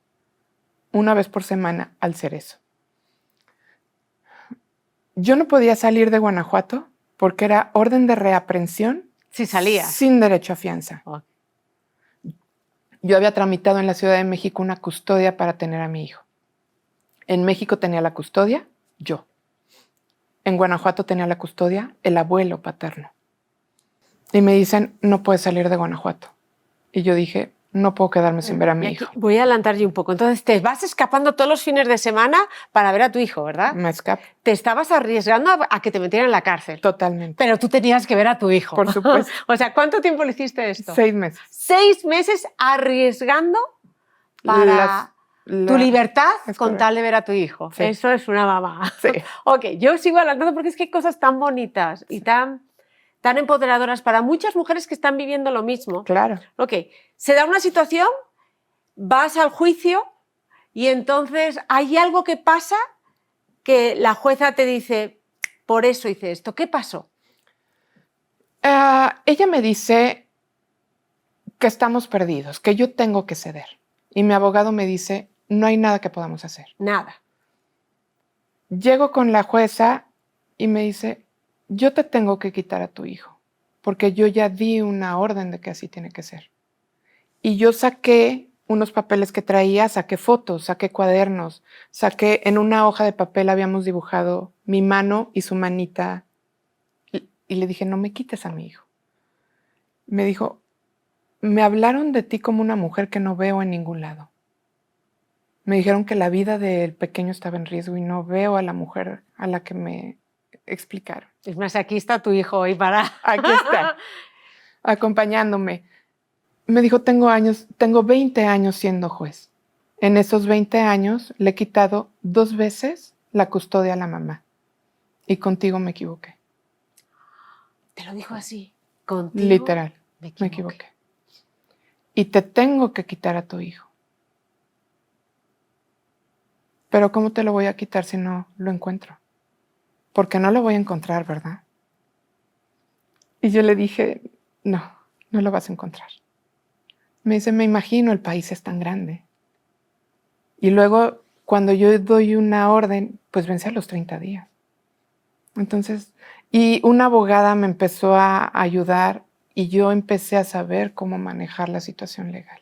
una vez por semana al Cerezo. Yo no podía salir de Guanajuato porque era orden de reaprehensión. Sí, salía. Sin derecho a fianza. Okay. Yo había tramitado en la Ciudad de México una custodia para tener a mi hijo. En México tenía la custodia yo. En Guanajuato tenía la custodia el abuelo paterno. Y me dicen, no puedes salir de Guanajuato. Y yo dije, no puedo quedarme sin ver a mi hijo. Voy a adelantar yo un poco. Entonces, te vas escapando todos los fines de semana para ver a tu hijo, ¿verdad? Me escapo. Te estabas arriesgando a que te metieran en la cárcel. Totalmente. Pero tú tenías que ver a tu hijo. Por supuesto. O sea, ¿cuánto tiempo le hiciste esto? 6 meses. 6 meses arriesgando para tu libertad con tal de ver a tu hijo. Sí. Eso es una mamá. Sí. Ok, yo sigo adelantando porque es que hay cosas tan bonitas y tan empoderadoras para muchas mujeres que están viviendo lo mismo. Claro. Ok, se da una situación, vas al juicio y entonces hay algo que pasa que la jueza te dice, por eso hice esto. ¿Qué pasó? Ella me dice que estamos perdidos, que yo tengo que ceder. Y mi abogado me dice, no hay nada que podamos hacer. Nada. Llego con la jueza y me dice, yo te tengo que quitar a tu hijo, porque yo ya di una orden de que así tiene que ser. Y yo saqué unos papeles que traía, saqué fotos, saqué cuadernos, saqué en una hoja de papel, habíamos dibujado mi mano y su manita. Y le dije, no me quites a mi hijo. Me dijo, me hablaron de ti como una mujer que no veo en ningún lado. Me dijeron que la vida del pequeño estaba en riesgo y no veo a la mujer a la que me explicaron. Es más, aquí está tu hijo hoy para... Aquí está, acompañándome. Me dijo, tengo 20 años siendo juez. En esos 20 años le he quitado 2 veces la custodia a la mamá. Y contigo me equivoqué. Te lo dijo así. Contigo. Literal, me equivoqué. Y te tengo que quitar a tu hijo. Pero ¿cómo te lo voy a quitar si no lo encuentro? Porque no lo voy a encontrar, ¿verdad? Y yo le dije, no lo vas a encontrar. Me dice, me imagino, el país es tan grande. Y luego, cuando yo doy una orden, pues vence a los 30 días. Entonces, y una abogada me empezó a ayudar y yo empecé a saber cómo manejar la situación legal.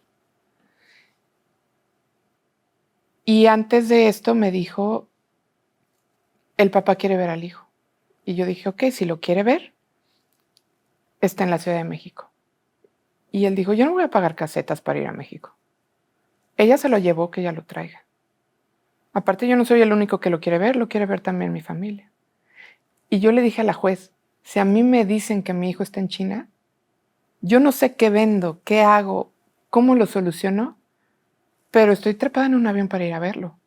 Y antes de esto me dijo, el papá quiere ver al hijo. Y yo dije, ok, si lo quiere ver, está en la Ciudad de México. Y él dijo, yo no voy a pagar casetas para ir a México. Ella se lo llevó, que ella lo traiga. Aparte, yo no soy el único que lo quiere ver también mi familia. Y yo le dije a la juez, si a mí me dicen que mi hijo está en China, yo no sé qué vendo, qué hago, cómo lo soluciono, pero estoy trepada en un avión para ir a verlo.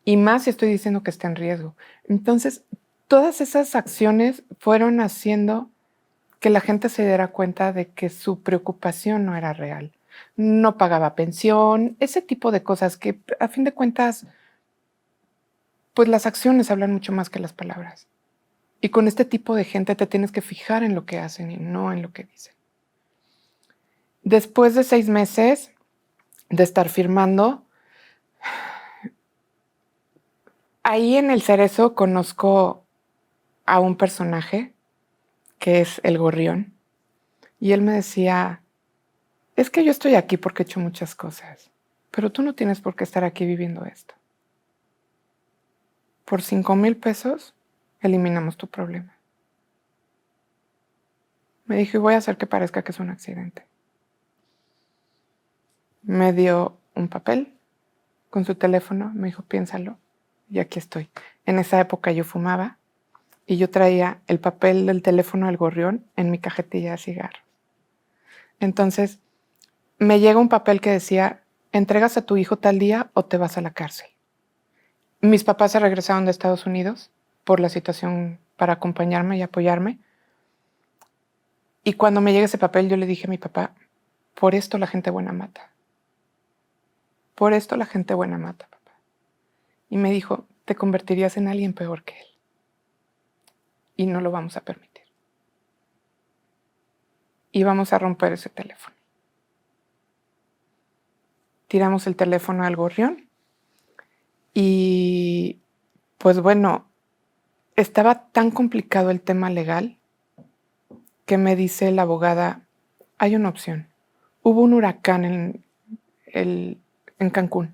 Y más si estoy diciendo que está en riesgo. Entonces, todas esas acciones fueron haciendo que la gente se diera cuenta de que su preocupación no era real. No pagaba pensión, ese tipo de cosas que a fin de cuentas, pues las acciones hablan mucho más que las palabras. Y con este tipo de gente te tienes que fijar en lo que hacen y no en lo que dicen. Después de 6 meses de estar firmando, ahí en el Cerezo conozco a un personaje que es el Gorrión. Y él me decía, es que yo estoy aquí porque he hecho muchas cosas, pero tú no tienes por qué estar aquí viviendo esto. Por 5,000 pesos eliminamos tu problema. Me dijo, y voy a hacer que parezca que es un accidente. Me dio un papel con su teléfono, me dijo, piénsalo, y aquí estoy. En esa época yo fumaba y yo traía el papel del teléfono del Gorrión en mi cajetilla de cigarros. Entonces, me llega un papel que decía, entregas a tu hijo tal día o te vas a la cárcel. Mis papás se regresaron de Estados Unidos por la situación para acompañarme y apoyarme. Y cuando me llega ese papel, yo le dije a mi papá, por esto la gente buena mata. Por esto la gente buena mata, papá. Y me dijo, te convertirías en alguien peor que él. Y no lo vamos a permitir. Y vamos a romper ese teléfono. Tiramos el teléfono al Gorrión. Y pues bueno, estaba tan complicado el tema legal que me dice la abogada, hay una opción. Hubo un huracán en Cancún.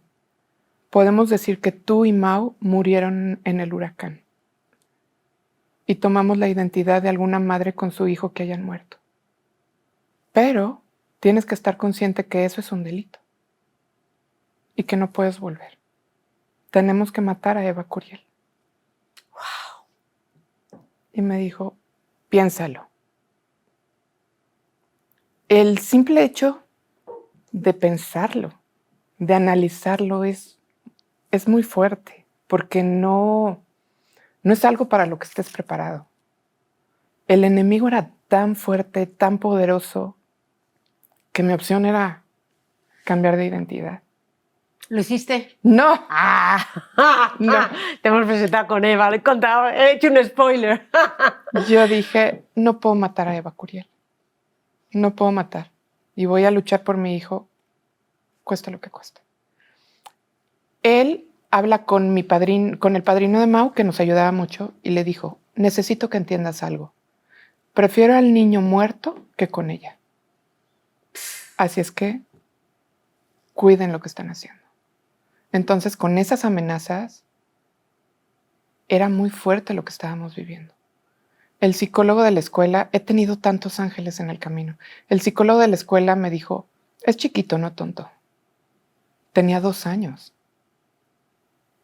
Podemos decir que tú y Mau murieron en el huracán. y tomamos la identidad de alguna madre con su hijo que hayan muerto. Pero tienes que estar consciente que eso es un delito y que no puedes volver. Tenemos que matar a Eva Curiel. Wow. Y me dijo, piénsalo. El simple hecho de pensarlo, de analizarlo es muy fuerte, porque no es algo para lo que estés preparado. El enemigo era tan fuerte, tan poderoso, que mi opción era cambiar de identidad. ¿Lo hiciste? No. No. Te hemos presentado con Eva, le he contado, he hecho un spoiler. Yo dije, no puedo matar a Eva Curiel. No puedo matar. Y voy a luchar por mi hijo, cueste lo que cueste. Él habla con el padrino de Mau, que nos ayudaba mucho, y le dijo, necesito que entiendas algo. Prefiero al niño muerto que con ella. Así es que cuiden lo que están haciendo. Entonces, con esas amenazas, era muy fuerte lo que estábamos viviendo. El psicólogo de la escuela, he tenido tantos ángeles en el camino. El psicólogo de la escuela me dijo, es chiquito, no tonto. Tenía 2 años.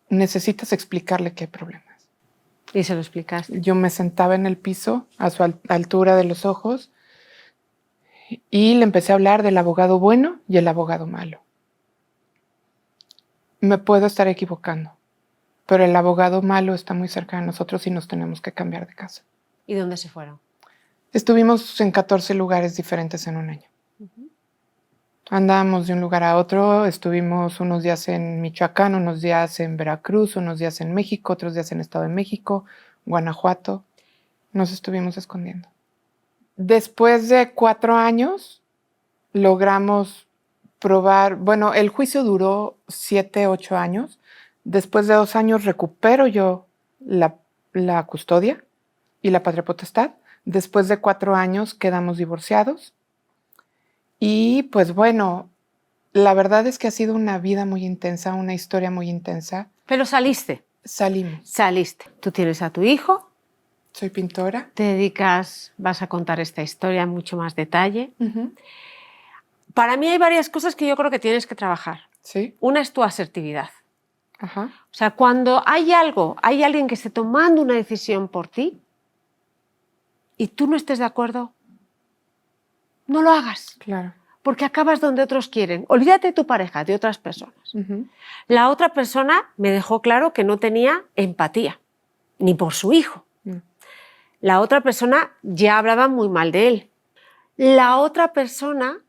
Necesitas explicarle que hay problemas. Y se lo explicaste. Yo me sentaba en el piso, a su altura de los ojos, y le empecé a hablar del abogado bueno y el abogado malo. Me puedo estar equivocando, pero el abogado malo está muy cerca de nosotros y nos tenemos que cambiar de casa. ¿Y dónde se fueron? Estuvimos en 14 lugares diferentes en un año. Andábamos de un lugar a otro, estuvimos unos días en Michoacán, unos días en Veracruz, unos días en México, otros días en Estado de México, Guanajuato. Nos estuvimos escondiendo. Después de 4 años, logramos probar, bueno, el juicio duró 7, 8 años. Después de 2 años recupero yo la custodia y la patria potestad. Después de 4 años quedamos divorciados. Y pues bueno, la verdad es que ha sido una vida muy intensa, una historia muy intensa. Pero saliste. Salimos. Saliste. Tú tienes a tu hijo. Soy pintora. Te dedicas, vas a contar esta historia en mucho más detalle. Para mí hay varias cosas que yo creo que tienes que trabajar. Sí. Una es tu asertividad. Ajá. O sea, cuando hay alguien que esté tomando una decisión por ti y tú no estés de acuerdo, no lo hagas. Claro. Porque acabas donde otros quieren. Olvídate de tu pareja, de otras personas. La otra persona me dejó claro que no tenía empatía, ni por su hijo. La otra persona ya hablaba muy mal de él. La otra persona,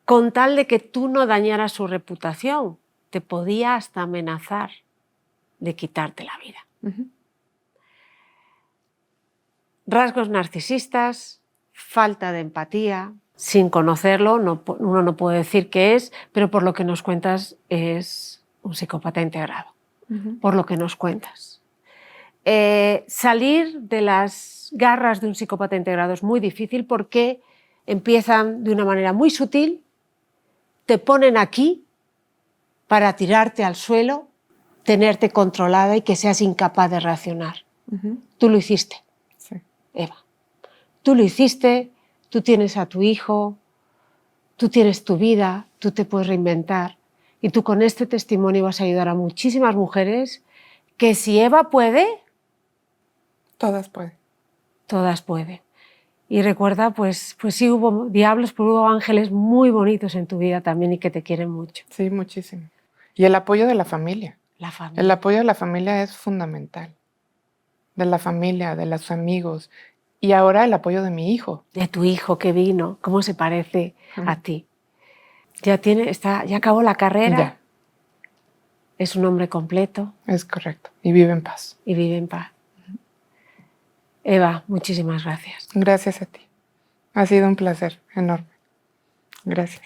con tal de que tú no dañaras su reputación, te podía hasta amenazar de quitarte la vida. Rasgos narcisistas, falta de empatía. Sin conocerlo, uno no puede decir qué es, pero por lo que nos cuentas es un psicópata integrado. Por lo que nos cuentas. Salir de las garras de un psicópata integrado es muy difícil porque empiezan de una manera muy sutil, te ponen aquí para tirarte al suelo, tenerte controlada y que seas incapaz de reaccionar. Tú lo hiciste, sí. Eva. Tú lo hiciste, tú tienes a tu hijo, tú tienes tu vida, tú te puedes reinventar. Y tú con este testimonio vas a ayudar a muchísimas mujeres que si Eva puede, todas pueden. Todas pueden. Y recuerda, pues sí hubo diablos, pero hubo ángeles muy bonitos en tu vida también y que te quieren mucho. Sí, muchísimo. Y el apoyo de la familia. La familia. El apoyo de la familia es fundamental. De la familia, de los amigos. Y ahora el apoyo de mi hijo. De tu hijo que vino, cómo se parece a ti. Ya acabó la carrera. Ya. Es un hombre completo. Es correcto. Y vive en paz. Y vive en paz. Eva, muchísimas gracias. Gracias a ti. Ha sido un placer enorme. Gracias.